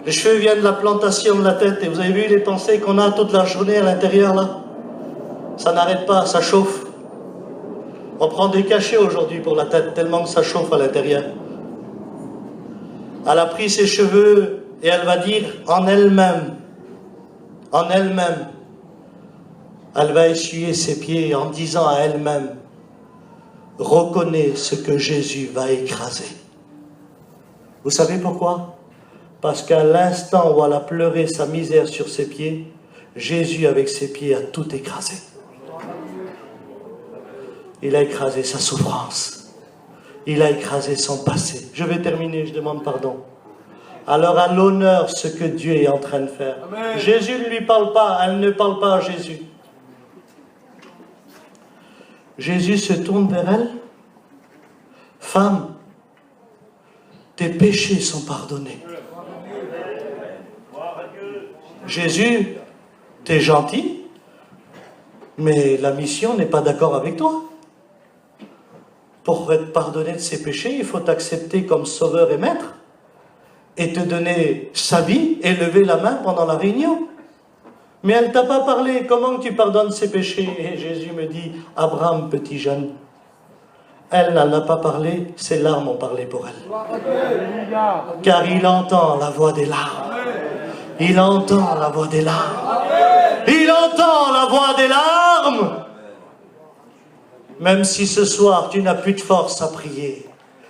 Les cheveux viennent de la plantation de la tête, et vous avez vu les pensées qu'on a toute la journée à l'intérieur là? Ça n'arrête pas, ça chauffe. On prend des cachets aujourd'hui pour la tête, tellement que ça chauffe à l'intérieur. Elle a pris ses cheveux et elle va dire en elle-même, elle va essuyer ses pieds en disant à elle-même, reconnais ce que Jésus va écraser. Vous savez pourquoi? Parce qu'à l'instant où elle a pleuré sa misère sur ses pieds, Jésus avec ses pieds a tout écrasé. Il a écrasé sa souffrance. Il a écrasé son passé. Je vais terminer, je demande pardon. Alors à l'honneur ce que Dieu est en train de faire. Amen. Jésus ne lui parle pas, elle ne parle pas à Jésus. Jésus se tourne vers elle. Femme, tes péchés sont pardonnés. Jésus, t'es gentil, mais la mission n'est pas d'accord avec toi. Pour être pardonné de ses péchés, il faut t'accepter comme sauveur et maître, et te donner sa vie, et lever la main pendant la réunion. Mais elle ne t'a pas parlé, comment tu pardonnes ses péchés? Et Jésus me dit, Abraham, petit jeune. Elle n'en a pas parlé, ses larmes ont parlé pour elle. Car il entend la voix des larmes. Il entend la voix des larmes. Il entend la voix des larmes. Même si ce soir tu n'as plus de force à prier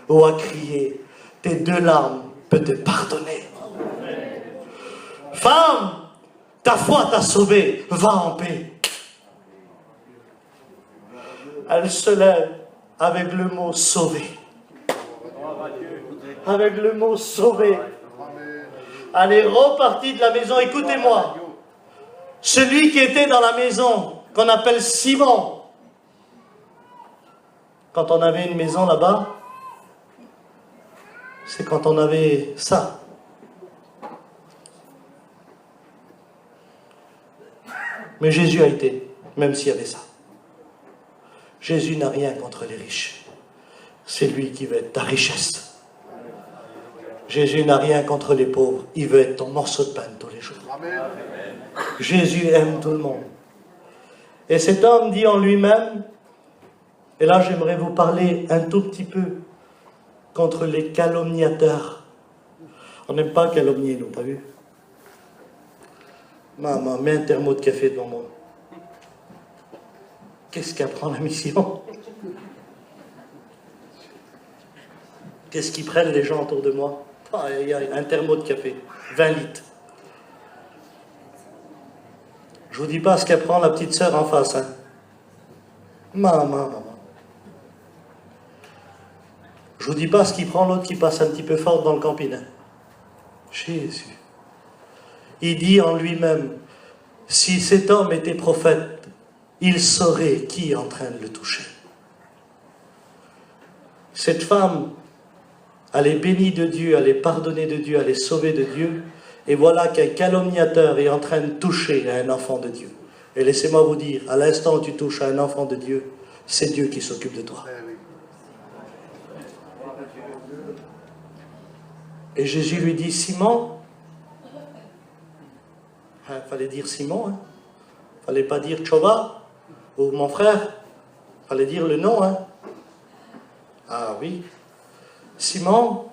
ou à crier, tes 2 larmes peuvent te pardonner. Femme, ta foi t'a sauvée, va en paix. Elle se lève avec le mot sauvé. Avec le mot sauvé. Elle est repartie de la maison. Écoutez-moi. Celui qui était dans la maison, qu'on appelle Simon, quand on avait une maison là-bas, c'est quand on avait ça. Mais Jésus a été, même s'il y avait ça. Jésus n'a rien contre les riches. C'est lui qui veut être ta richesse. Jésus n'a rien contre les pauvres. Il veut être ton morceau de pain tous les jours. Jésus aime tout le monde. Et cet homme dit en lui-même, Et là, j'aimerais vous parler un tout petit peu contre les calomniateurs. On n'aime pas calomnier, nous, t'as vu? Maman, mets un thermo de café devant moi. Qu'est-ce qu'apprend la mission? Qu'est-ce qu'ils prennent les gens autour de moi? Ah, il y a un thermo de café, 20 litres. Je vous dis pas ce qu'apprend la petite sœur en face. Hein. Maman. Je vous dis pas ce qu'il prend l'autre qui passe un petit peu fort dans le camping. Hein. Jésus. Il dit en lui-même, si cet homme était prophète, il saurait qui est en train de le toucher. Cette femme, elle est bénie de Dieu, elle est pardonnée de Dieu, elle est sauvée de Dieu. Et voilà qu'un calomniateur est en train de toucher à un enfant de Dieu. Et laissez-moi vous dire, à l'instant où tu touches à un enfant de Dieu, c'est Dieu qui s'occupe de toi. Et Jésus lui dit, Simon, il fallait dire Simon, hein. Fallait pas dire Tchova ou mon frère, fallait dire le nom. Hein. Ah oui, Simon,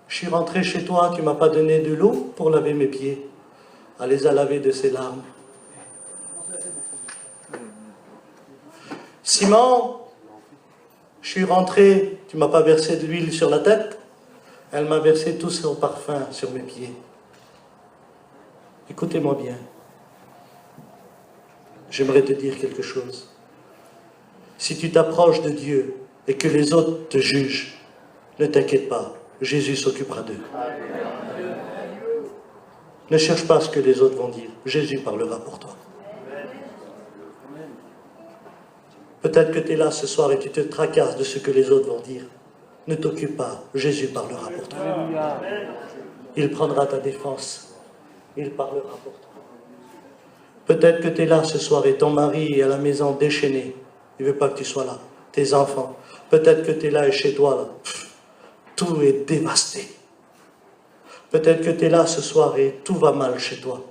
je suis rentré chez toi, tu ne m'as pas donné de l'eau pour laver mes pieds. Elle les a lavés de ses larmes. Simon, je suis rentré, tu ne m'as pas versé de l'huile sur la tête. Elle m'a versé tout son parfum sur mes pieds. Écoutez-moi bien. J'aimerais te dire quelque chose. Si tu t'approches de Dieu et que les autres te jugent, ne t'inquiète pas, Jésus s'occupera d'eux. Ne cherche pas ce que les autres vont dire, Jésus parlera pour toi. Peut-être que tu es là ce soir et tu te tracasses de ce que les autres vont dire. Ne t'occupe pas, Jésus parlera pour toi. Il prendra ta défense, il parlera pour toi. Peut-être que tu es là ce soir et ton mari est à la maison déchaîné. Il ne veut pas que tu sois là. Tes enfants. Peut-être que tu es là et chez toi, là. Tout est dévasté. Peut-être que tu es là ce soir et tout va mal chez toi.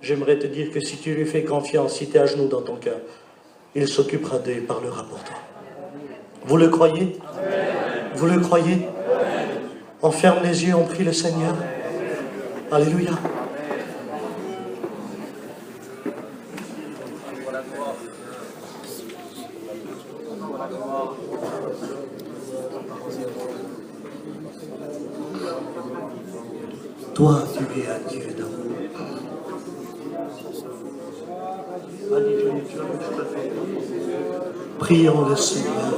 J'aimerais te dire que si tu lui fais confiance, si tu es à genoux dans ton cœur, il s'occupera d'eux et parlera pour toi. Vous le croyez? Vous le croyez? On ferme les yeux, on prie le Seigneur. Alléluia. Toi, tu es un Dieu d'amour. Prions le Seigneur.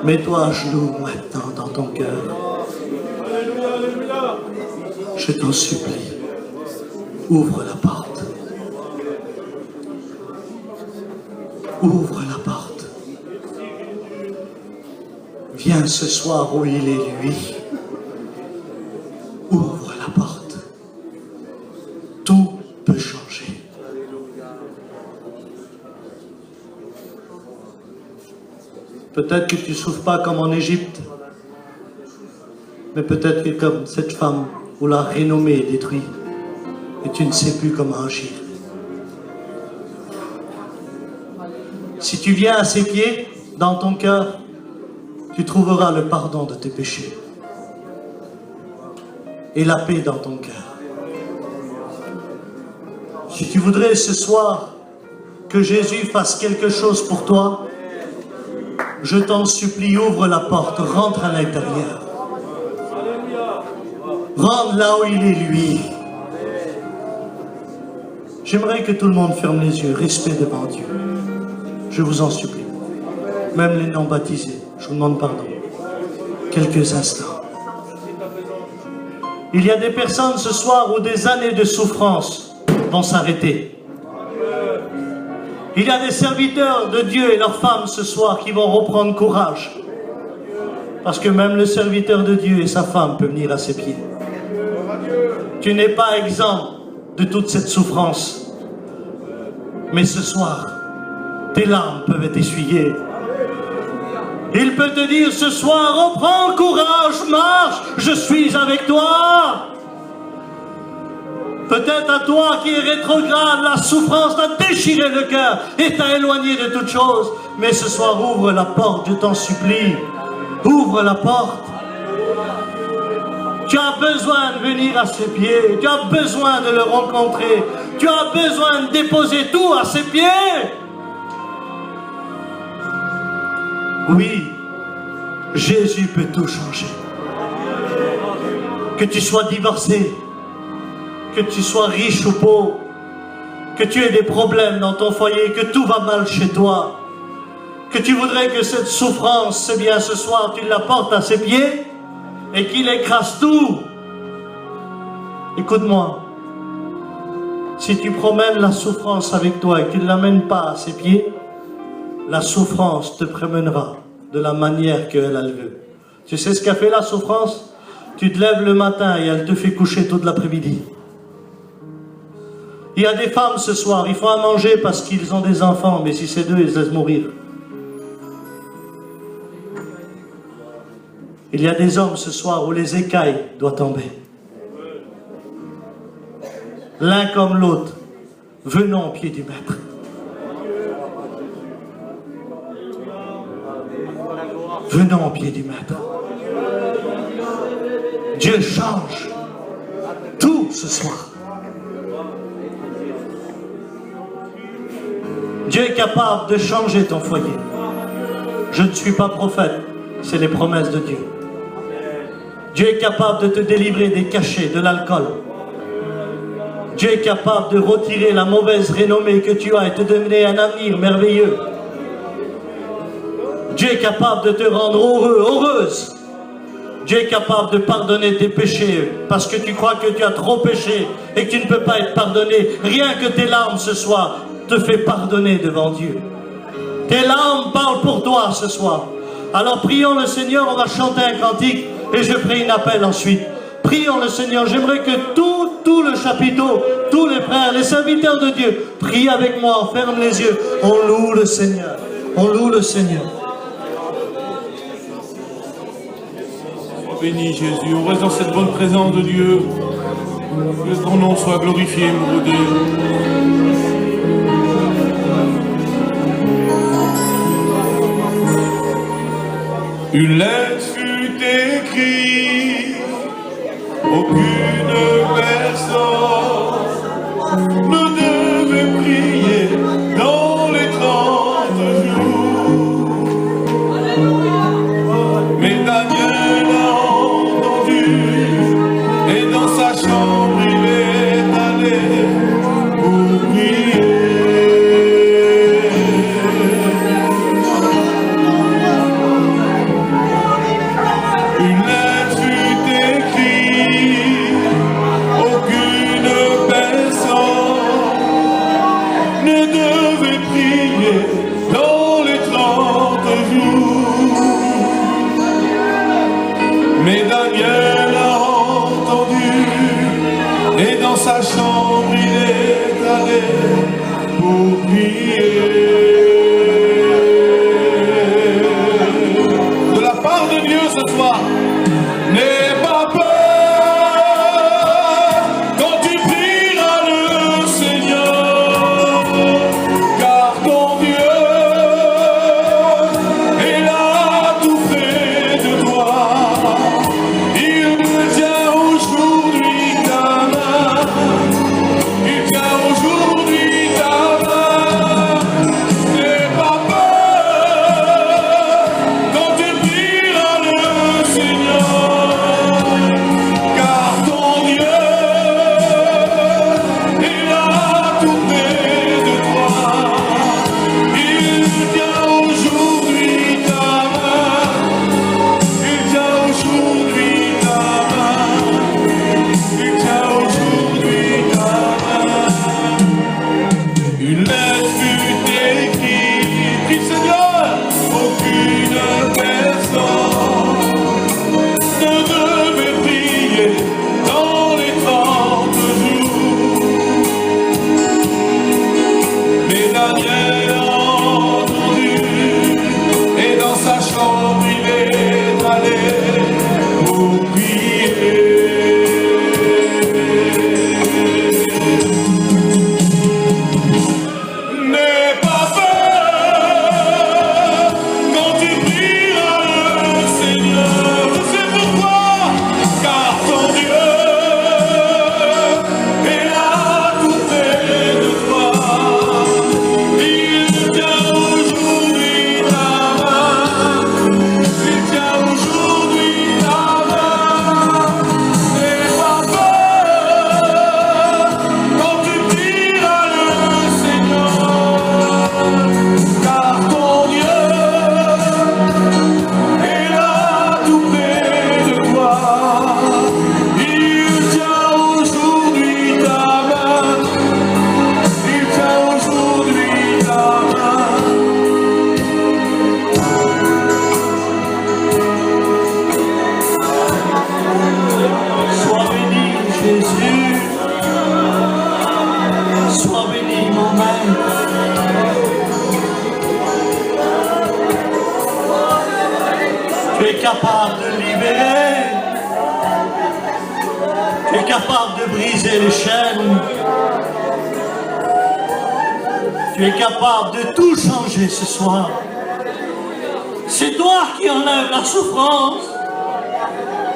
Mets-toi à genoux maintenant dans ton cœur. Je t'en supplie. Ouvre la porte. Ouvre la porte. Viens ce soir où il est lui. Ouvre la porte. Tout peut changer. Peut-être que tu ne souffres pas comme en Égypte, mais peut-être que comme cette femme où la renommée est détruite et tu ne sais plus comment agir. Si tu viens à ses pieds, dans ton cœur, tu trouveras le pardon de tes péchés et la paix dans ton cœur. Si tu voudrais ce soir que Jésus fasse quelque chose pour toi, je t'en supplie, ouvre la porte, rentre à l'intérieur. Rentre là où il est, lui. J'aimerais que tout le monde ferme les yeux, respect devant Dieu. Je vous en supplie. Même les non-baptisés, je vous demande pardon. Quelques instants. Il y a des personnes ce soir où des années de souffrance vont s'arrêter. Il y a des serviteurs de Dieu et leurs femmes ce soir qui vont reprendre courage. Parce que même le serviteur de Dieu et sa femme peuvent venir à ses pieds. Tu n'es pas exempt de toute cette souffrance. Mais ce soir, tes larmes peuvent être essuyées. Il peut te dire ce soir, reprends courage, marche, je suis avec toi. Peut-être à toi qui es rétrograde, la souffrance t'a déchiré le cœur et t'a éloigné de toute chose. Mais ce soir, ouvre la porte, je t'en supplie. Ouvre la porte. Tu as besoin de venir à ses pieds. Tu as besoin de le rencontrer. Tu as besoin de déposer tout à ses pieds. Oui, Jésus peut tout changer. Que tu sois divorcé, que tu sois riche ou pauvre, que tu aies des problèmes dans ton foyer, que tout va mal chez toi, que tu voudrais que cette souffrance, c'est bien ce soir, tu la portes à ses pieds et qu'il écrase tout. Écoute-moi, si tu promènes la souffrance avec toi et que tu ne l'amènes pas à ses pieds, la souffrance te promènera de la manière qu'elle le veut. Tu sais ce qu'a fait la souffrance? Tu te lèves le matin et elle te fait coucher toute l'après-midi. Il y a des femmes ce soir, il faut à manger parce qu'ils ont des enfants, mais si c'est deux, ils se laissent mourir. Il y a des hommes ce soir où les écailles doivent tomber. L'un comme l'autre, venons au pied du Maître. Venons au pied du Maître. Dieu change tout ce soir. Dieu est capable de changer ton foyer. Je ne suis pas prophète, c'est les promesses de Dieu. Dieu est capable de te délivrer des cachets, de l'alcool. Dieu est capable de retirer la mauvaise renommée que tu as et te donner un avenir merveilleux. Dieu est capable de te rendre heureux, heureuse. Dieu est capable de pardonner tes péchés parce que tu crois que tu as trop péché et que tu ne peux pas être pardonné. Rien que tes larmes ce soir te fait pardonner devant Dieu. Tes larmes parlent pour toi ce soir. Alors prions le Seigneur, on va chanter un cantique et je ferai un appel ensuite. Prions le Seigneur, j'aimerais que tout le chapiteau, tous les frères, les serviteurs de Dieu, prient avec moi, on ferme les yeux, on loue le Seigneur, on loue le Seigneur. Béni Jésus, on reste dans cette bonne présence de Dieu. Que ton nom soit glorifié, mon Dieu. Une lettre fut écrite, aucune personne ne devait prier dans les 30 jours. Mais Daniel a entendu et dans sa chambre il est allé pour prier. Une lettre fut écrite, aucune personne ne devait prier dans les 30 jours. Mais Daniel a entendu et dans sa chambre il est allé pour prier. De la part de Dieu ce soir, n'aie pas peur quand tu prieras le Seigneur, car ton Dieu est là tout près de toi. Il tient aujourd'hui ta main, il tient aujourd'hui ta main. Tu es capable de libérer. Tu es capable de briser les chaînes. Tu es capable de tout changer ce soir. C'est toi qui enlèves la souffrance.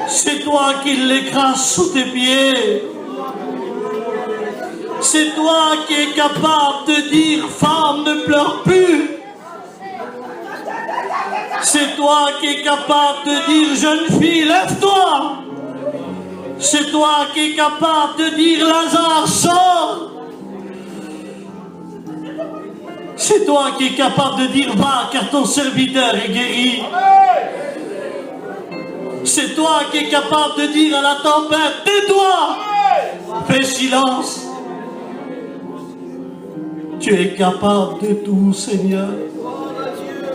C'est toi qui l'écrases sous tes pieds. C'est toi qui es capable de dire, femme, ne pleure plus. C'est toi qui es capable de dire, jeune fille, lève-toi. C'est toi qui es capable de dire, Lazare, sors. C'est toi qui es capable de dire, va, car ton serviteur est guéri. C'est toi qui es capable de dire à la tempête, tais-toi, fais silence. Tu es capable de tout, Seigneur.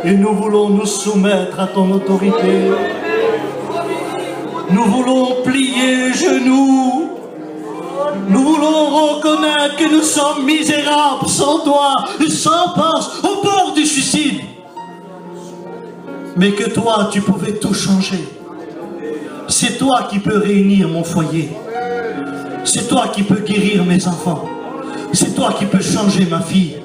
Et nous voulons nous soumettre à ton autorité. Nous voulons plier genoux. Nous voulons reconnaître que nous sommes misérables sans toi, sans pense, au bord du suicide. Mais que toi, tu pouvais tout changer. C'est toi qui peux réunir mon foyer. C'est toi qui peux guérir mes enfants. C'est toi qui peux changer ma fille.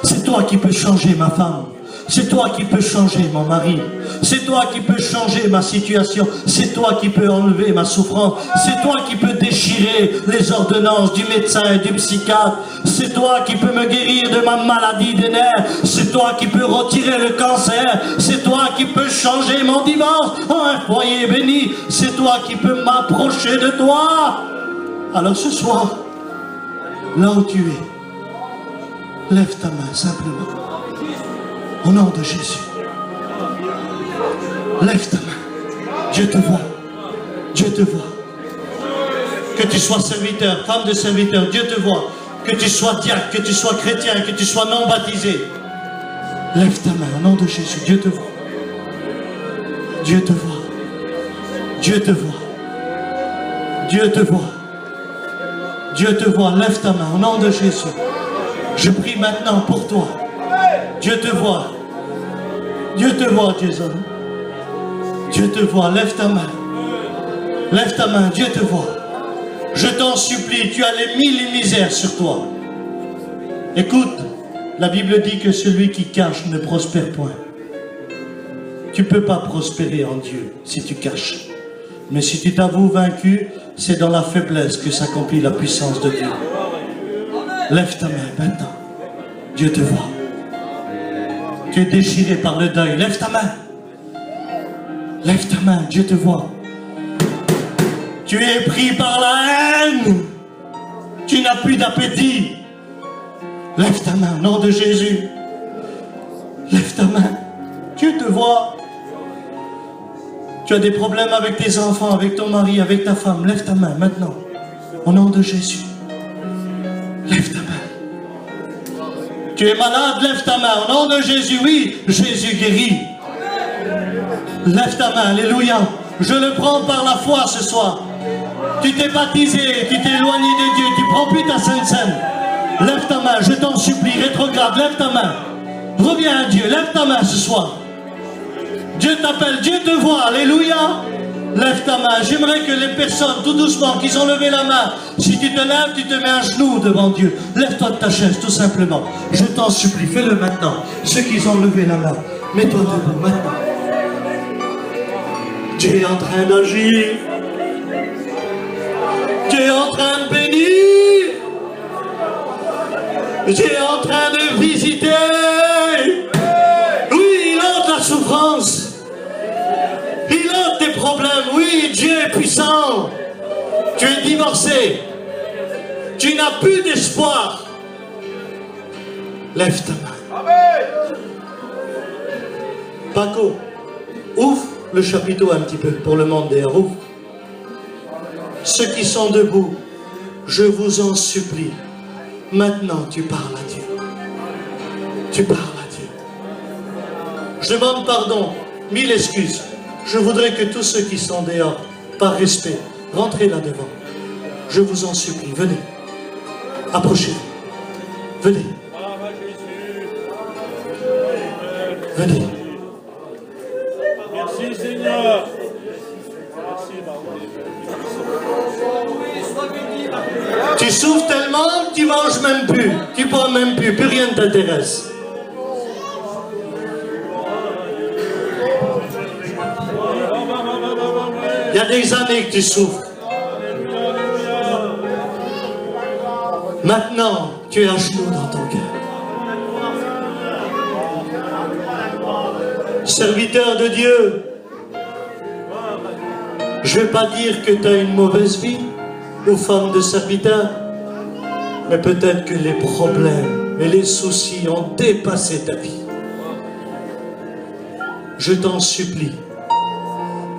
C'est toi qui peux changer ma femme. C'est toi qui peux changer mon mari. C'est toi qui peux changer ma situation. C'est toi qui peux enlever ma souffrance. C'est toi qui peux déchirer les ordonnances du médecin et du psychiatre. C'est toi qui peux me guérir de ma maladie des nerfs. C'est toi qui peux retirer le cancer. C'est toi qui peux changer mon divorce en un foyer béni. C'est toi qui peux m'approcher de toi. Alors ce soir, là où tu es, lève ta main simplement. Au nom de Jésus. Lève ta main. Dieu te voit. Dieu te voit. Que tu sois serviteur, femme de serviteur, Dieu te voit. Que tu sois diacre, que tu sois chrétien, que tu sois non baptisé. Lève ta main au nom de Jésus. Dieu te voit. Dieu te voit. Dieu te voit. Dieu te voit. Dieu te voit. Lève ta main au nom de Jésus. Je prie maintenant pour toi. Dieu te voit. Dieu te voit, Jason. Dieu te voit. Lève ta main. Lève ta main. Dieu te voit. Je t'en supplie, tu as les 1000 misères sur toi. Écoute, la Bible dit que celui qui cache ne prospère point. Tu ne peux pas prospérer en Dieu si tu caches. Mais si tu t'avoues vaincu, c'est dans la faiblesse que s'accomplit la puissance de Dieu. Lève ta main maintenant. Dieu te voit. Tu es déchiré par le deuil. Lève ta main. Lève ta main. Dieu te voit. Tu es pris par la haine. Tu n'as plus d'appétit. Lève ta main au nom de Jésus. Lève ta main. Dieu te voit. Tu as des problèmes avec tes enfants, avec ton mari, avec ta femme. Lève ta main maintenant. Au nom de Jésus. Lève ta main. Tu es malade, lève ta main. Au nom de Jésus, oui, Jésus guérit. Lève ta main, alléluia. Je le prends par la foi ce soir. Tu t'es baptisé, tu t'es éloigné de Dieu, tu prends plus ta Sainte Seine. Lève ta main, je t'en supplie, rétrograde, lève ta main. Reviens à Dieu, lève ta main ce soir. Dieu t'appelle, Dieu te voit, alléluia. Lève ta main. J'aimerais que les personnes, tout doucement, qui ont levé la main, si tu te lèves, tu te mets à genoux devant Dieu. Lève-toi de ta chaise, tout simplement. Je t'en supplie, fais-le maintenant. Ceux qui ont levé la main, mets-toi debout maintenant. Dieu est en train d'agir. Dieu est en train de bénir. Dieu est en train de visiter. Oui, il ôte la souffrance. Il ôte tes problèmes. Oui, Dieu est puissant. Tu es divorcé. Tu n'as plus d'espoir. Lève ta main. Amen. Paco, ouvre le chapiteau un petit peu pour le monde des ouvre. Ceux qui sont debout, je vous en supplie. Maintenant, tu parles à Dieu. Tu parles à Dieu. Je demande pardon, 1000 excuses. Je voudrais que tous ceux qui sont dehors, par respect, rentrez là devant. Je vous en supplie, venez. Approchez-vous. Venez. Venez. Merci Seigneur. Merci, Tu souffres tellement que tu manges même plus, tu bois même plus rien ne t'intéresse. Il y a des années que tu souffres. Maintenant, tu es à genoux dans ton cœur. Serviteur de Dieu, je ne vais pas dire que tu as une mauvaise vie, ou femme de serviteur, mais peut-être que les problèmes et les soucis ont dépassé ta vie. Je t'en supplie,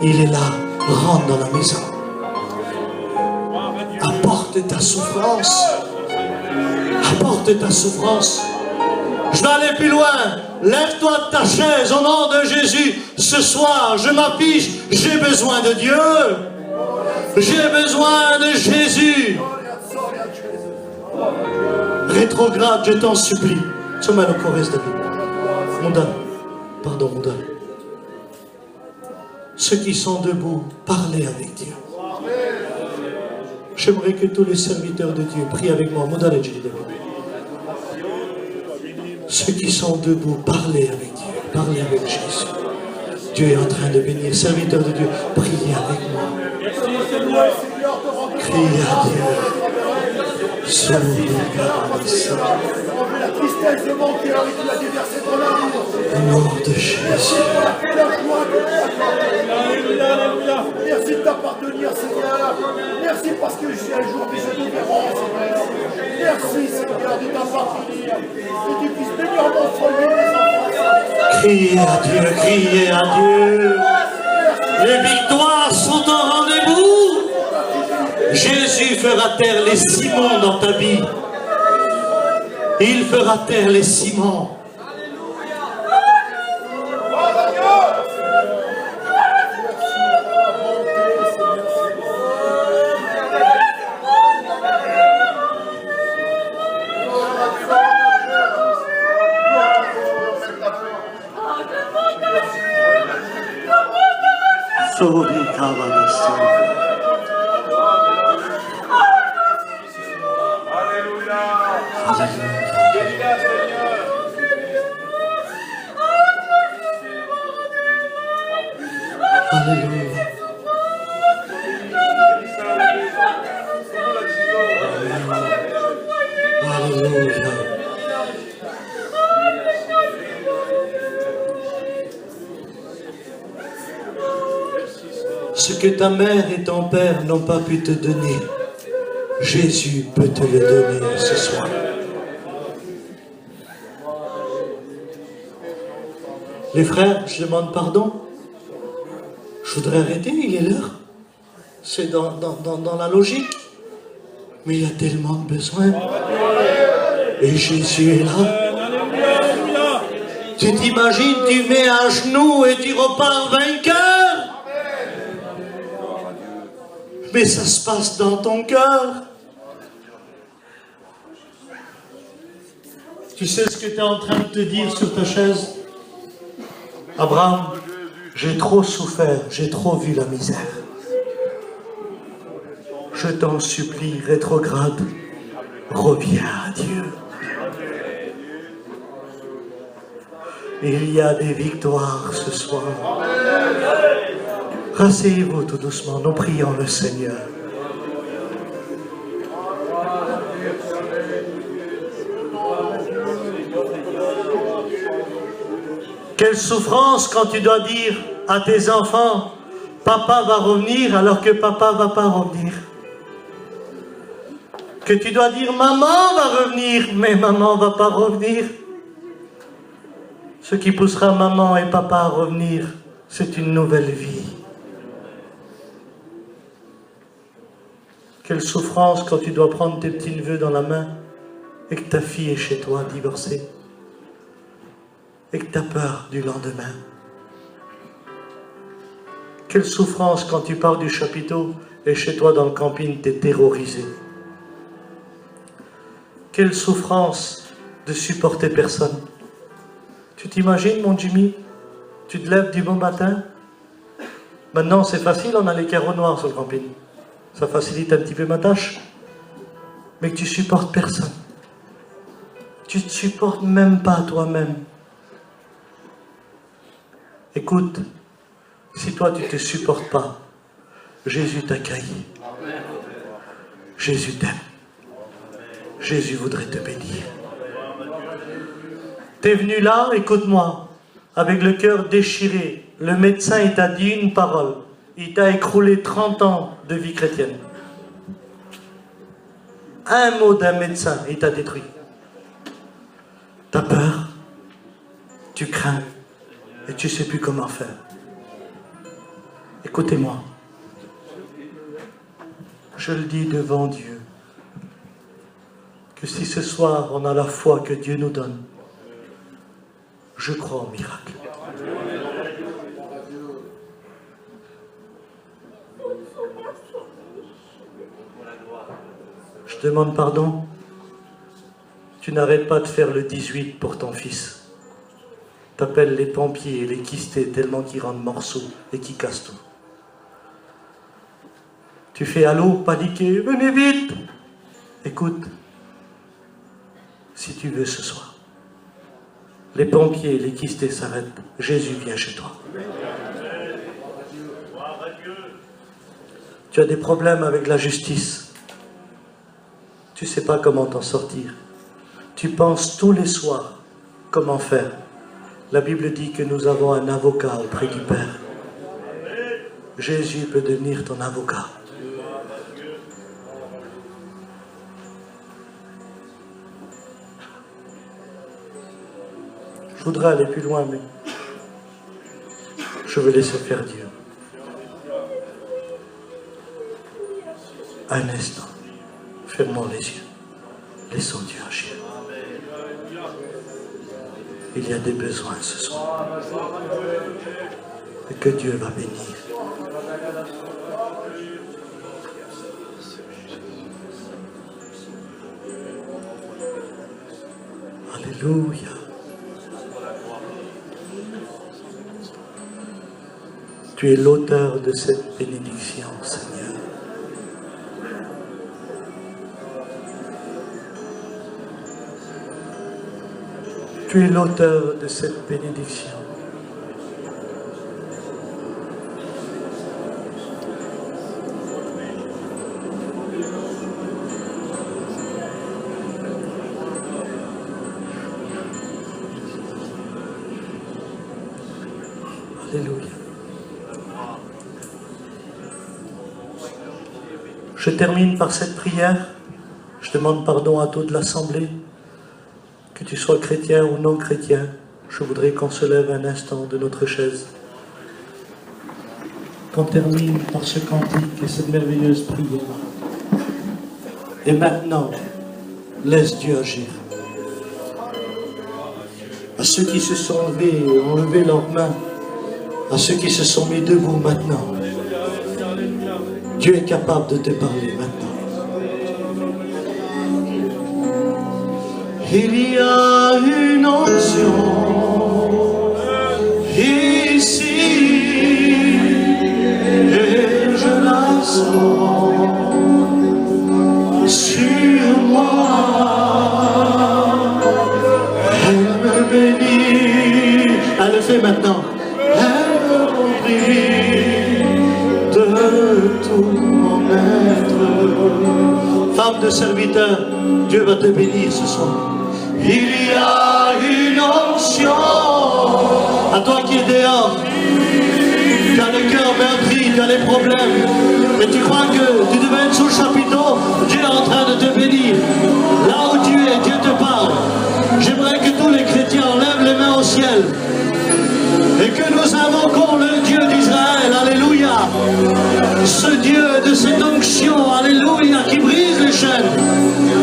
il est là, rentre dans la maison. Apporte ta souffrance. Apporte ta souffrance. Je vais aller plus loin. Lève-toi de ta chaise au nom de Jésus. Ce soir, je m'affiche. J'ai besoin de Dieu. J'ai besoin de Jésus. Rétrograde, je t'en supplie. Sommes-nous au chorus de Mondan. Pardon, Mondan. Ceux qui sont debout, parlez avec Dieu. J'aimerais que tous les serviteurs de Dieu prient avec moi. Mondan et Jésus. Ceux qui sont debout, parlez avec Dieu. Parlez avec Jésus. Dieu est en train de bénir. Serviteurs de Dieu, priez avec moi. Criez à Dieu. La tristesse de mon cœur et tu l'as déversé dans l'amour. Au nom de Jésus. Merci de t'appartenir, Seigneur. Merci parce que j'ai un jour que je te verrai, Seigneur. Merci, Seigneur, de t'appartenir. Que tu puisses bénir mon foyer, mes enfants. Criez à Dieu, criez à Dieu. Les victoires sont en rendez-vous. Jésus fera taire les ciments dans ta vie. Il fera taire les ciments. Ce que ta mère et ton père n'ont pas pu te donner, Jésus peut te le donner ce soir. Les frères, je demande pardon. Je voudrais arrêter, il est l'heure. C'est dans la logique. Mais il y a tellement de besoins. Et Jésus est là. Tu t'imagines, tu mets à genoux et tu repars vainqueur. Mais ça se passe dans ton cœur. Tu sais ce que tu es en train de te dire sur ta chaise? Abraham, j'ai trop souffert, j'ai trop vu la misère. Je t'en supplie, rétrograde, reviens à Dieu. Il y a des victoires ce soir. Rasseyez-vous tout doucement, nous prions le Seigneur. Quelle souffrance quand tu dois dire à tes enfants, papa va revenir alors que papa va pas revenir. Que tu dois dire, maman va revenir, mais maman va pas revenir. Ce qui poussera maman et papa à revenir, c'est une nouvelle vie. Quelle souffrance quand tu dois prendre tes petits-neveux dans la main et que ta fille est chez toi, divorcée. Et que tu as peur du lendemain. Quelle souffrance quand tu pars du chapiteau et chez toi dans le camping, tu es terrorisé. Quelle souffrance de supporter personne. Tu t'imagines, mon Jimmy, tu te lèves du bon matin Maintenant, c'est facile, on a les carreaux noirs sur le camping. Ça facilite un petit peu ma tâche. Mais que tu supportes personne. Tu ne te supportes même pas toi-même. Écoute, si toi tu ne te supportes pas, Jésus t'accueille. Jésus t'aime. Jésus voudrait te bénir. Tu es venu là, écoute-moi, avec le cœur déchiré. Le médecin, il t'a dit une parole. Il t'a écroulé 30 ans de vie chrétienne. Un mot d'un médecin, il t'a détruit. T'as peur, tu crains, et tu ne sais plus comment faire. Écoutez-moi. Je le dis devant Dieu, que si ce soir on a la foi que Dieu nous donne, je crois au miracle. Je demande pardon. Tu n'arrêtes pas de faire le 18 pour ton fils. T'appelles les pompiers et les kystés tellement qu'ils rendent morceaux et qu'ils cassent tout. Tu fais allô, paniqué, venez vite. Écoute, si tu veux ce soir, les pompiers et les kystés s'arrêtent, Jésus vient chez toi. Tu as des problèmes avec la justice. Tu ne sais pas comment t'en sortir. Tu penses tous les soirs comment faire. La Bible dit que nous avons un avocat auprès du Père. Jésus peut devenir ton avocat. Je voudrais aller plus loin, mais je veux laisser faire Dieu. Un instant. Fermons les yeux. Laissons Dieu agir. Il y a des besoins ce soir. Et que Dieu va bénir. Alléluia. Tu es l'auteur de cette bénédiction, Seigneur. Tu es l'auteur de cette bénédiction. Alléluia. Je termine par cette prière. Je demande pardon à toute l'Assemblée. Que tu sois chrétien ou non chrétien, je voudrais qu'on se lève un instant de notre chaise. Qu'on termine par ce cantique et cette merveilleuse prière. Et maintenant, laisse Dieu agir. À ceux qui se sont levés et ont levé leurs mains, à ceux qui se sont mis debout maintenant, Dieu est capable de te parler maintenant. Il y a une onction ici et je la sens sur moi. Elle me bénit, elle le fait maintenant. Elle me remplit de tout mon être. Femme de serviteur, Dieu va te bénir ce soir. Il y a une onction. À toi qui es dehors, tu as le cœur meurtri, tu as les problèmes, et tu crois que tu devais être sous le chapiteau, Dieu est en train de te bénir. Là où tu es, Dieu te parle. J'aimerais que tous les chrétiens enlèvent les mains au ciel et que nous invoquons le Dieu d'Israël. Alléluia. Ce Dieu de cette onction, alléluia, qui brise les chaînes,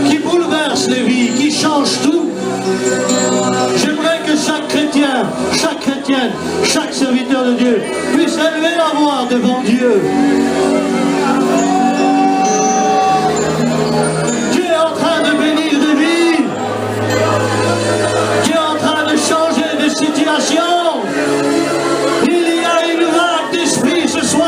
qui bouleverse les vies, qui change tout. J'aimerais que chaque chrétien, chaque chrétienne, chaque serviteur de Dieu puisse élever la voix devant Dieu. Dieu est en train de bénir des vies. Dieu est en train de changer de situation. Il y a une vague d'esprit ce soir.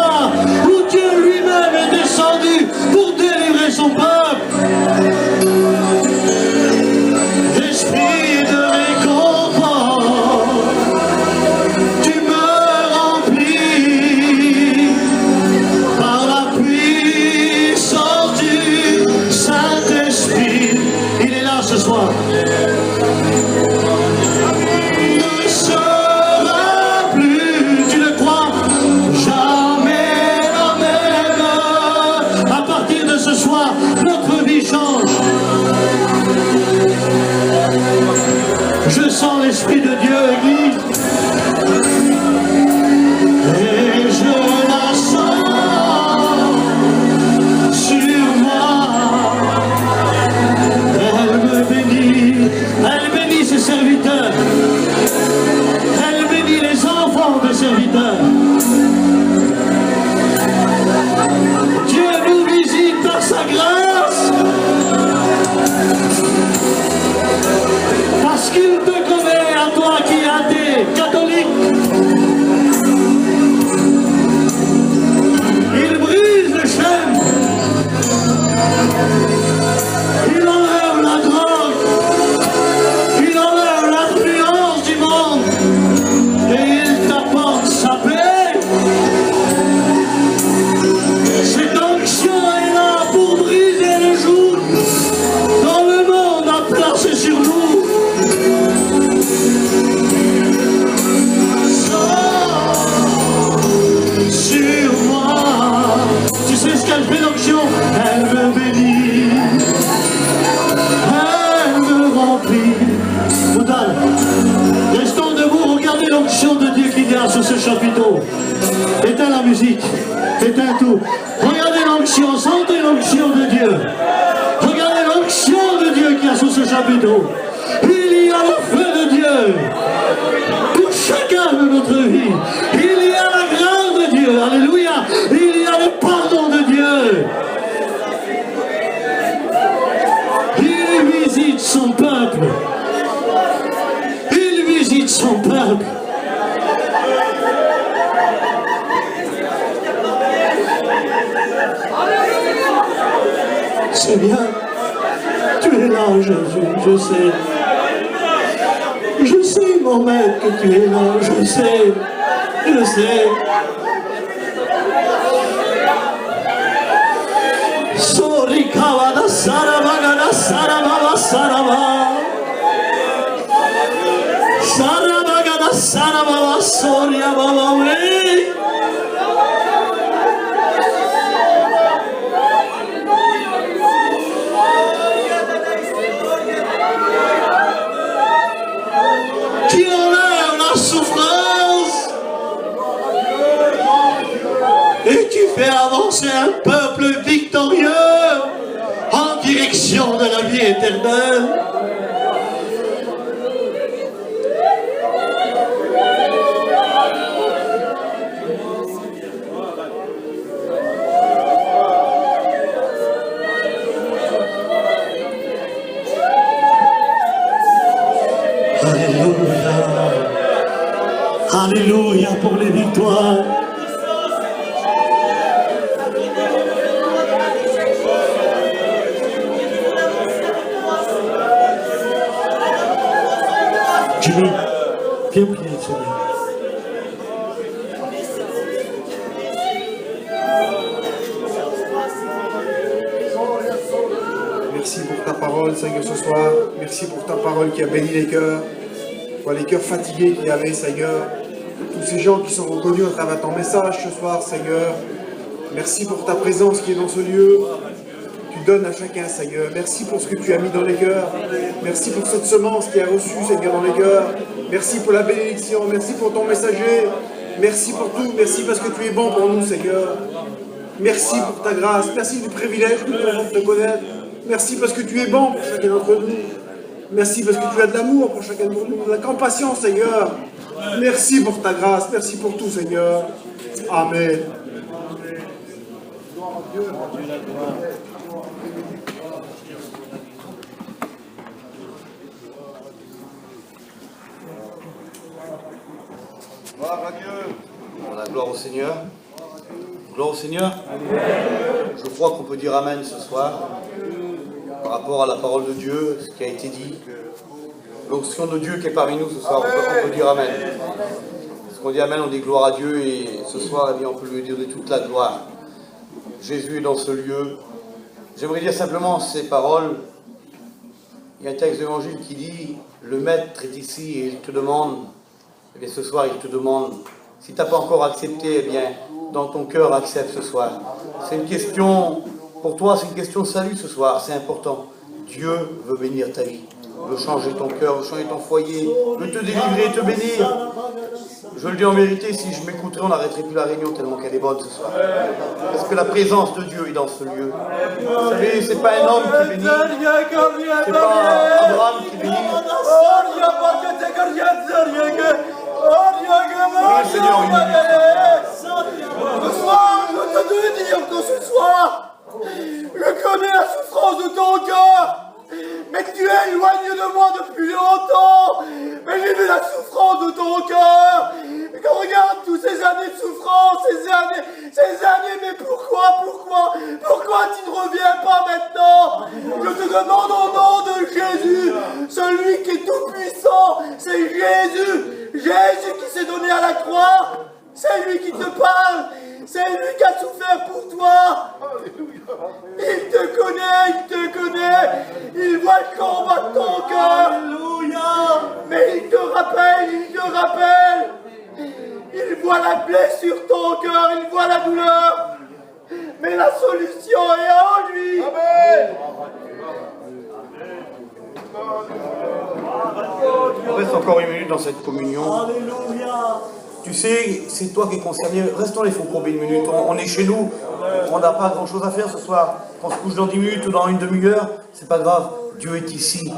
musique, éteins tout. Regardez l'onction, sentez l'onction de Dieu. Regardez l'onction de Dieu qu'il y a sur ce chapiteau. Il y a le feu de Dieu pour chacun de notre vie. Il y a la grâce de Dieu, alléluia. Il y a le pardon de Dieu. Il visite son peuple. Il visite son peuple. C'est bien. Tu es là, Jésus, je sais. Je sais, mon maître, que tu es là, je sais. Je sais. Sorikawada Sarabagada Sarababa Saraba. Sarabagada Sarababa Soria Baba Wey. Qui enlève la souffrance et tu fais avancer un peuple victorieux en direction de la vie éternelle. Alléluia pour les victoires. Jimmy, viens prier, Seigneur. Merci pour ta parole, Seigneur, ce soir. Merci pour ta parole qui a béni les cœurs. Pour les cœurs fatigués qu'il y avait, Seigneur. Tous ces gens qui sont reconnus à travers ton message ce soir, Seigneur. Merci pour ta présence qui est dans ce lieu. Tu donnes à chacun, Seigneur. Merci pour ce que tu as mis dans les cœurs. Merci pour cette semence qui a reçu, Seigneur, dans les cœurs. Merci pour la bénédiction. Merci pour ton messager. Merci pour tout. Merci parce que tu es bon pour nous, Seigneur. Merci pour ta grâce. Merci du privilège que nous avons de te connaître. Merci parce que tu es bon pour chacun d'entre nous. Merci parce que tu as de l'amour pour chacun d'entre nous, de la compassion, Seigneur. Merci pour ta grâce. Merci pour tout, Seigneur. Amen. Gloire à Dieu. La gloire au Seigneur. Gloire au Seigneur. Je crois qu'on peut dire Amen ce soir par rapport à la parole de Dieu, ce qui a été dit. L'onction de Dieu qui est parmi nous ce soir, on peut dire Amen. Parce qu'on dit Amen, on dit gloire à Dieu et ce soir, eh bien, on peut lui dire de toute la gloire. Jésus est dans ce lieu. J'aimerais dire simplement ces paroles. Il y a un texte d'évangile qui dit le Maître est ici et il te demande, eh bien ce soir il te demande, si tu n'as pas encore accepté, eh bien dans ton cœur accepte ce soir. C'est une question, pour toi c'est une question de salut ce soir, c'est important. Dieu veut bénir ta vie, veut changer ton cœur, veut changer ton foyer, veut te délivrer, te bénir. Je le dis en vérité, si je m'écouterais, on n'arrêterait plus la réunion tellement qu'elle est bonne ce soir. Parce que la présence de Dieu est dans ce lieu. Vous savez, c'est pas un homme qui bénit, c'est pas Abraham qui bénit. Oui, Seigneur, une minute. Ce soir, je te dire que ce soir, je connais la souffrance de ton cœur. Mais tu es éloigné de moi depuis longtemps. Mais j'ai vu la souffrance de ton cœur. Regarde toutes ces années de souffrance, ces années, mais pourquoi tu ne reviens pas maintenant? Je te demande au nom de Jésus, celui qui est tout puissant, c'est Jésus. Jésus qui s'est donné à la croix. C'est lui qui te parle. C'est lui qui a souffert pour toi. Il te connaît, il voit le combat de ton cœur. Mais il te rappelle. Il voit la plaie sur ton cœur, il voit la douleur. Mais la solution est en lui. On reste encore une minute dans cette communion. Alléluia. Tu sais, c'est toi qui es concerné. Restons les Faucourbes une minute. On est chez nous. On n'a pas grand chose à faire ce soir. Qu'on se couche dans 10 minutes ou dans une demi-heure, c'est pas grave. Dieu est ici.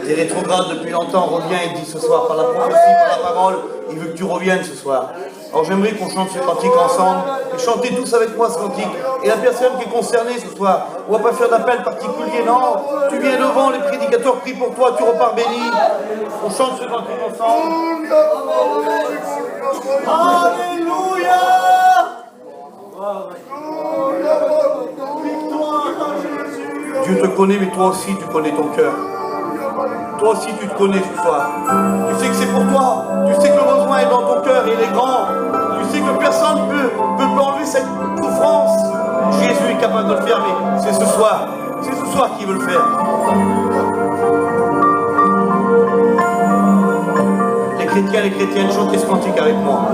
Il est rétrograde depuis longtemps. Reviens, il dit ce soir, par la prophétie, par la parole. Il veut que tu reviennes ce soir. Alors j'aimerais qu'on chante ce cantique ensemble. Et chantez tous avec moi ce cantique. Et la personne qui est concernée ce soir, on ne va pas faire d'appel particulier, non. Tu viens devant, les prédicateurs prient pour toi, tu repars béni. On chante ce cantique ensemble. Alléluia. Dieu te connaît, mais toi aussi tu connais ton cœur. Toi aussi tu te connais ce soir. Tu sais que c'est pour toi. Tu sais que le besoin est dans ton cœur et il est grand. Tu sais que personne ne peut enlever cette souffrance. Jésus est capable de le faire, mais c'est ce soir. C'est ce soir qu'il veut le faire. Les chrétiens, les chrétiennes, chantez ce cantique avec moi.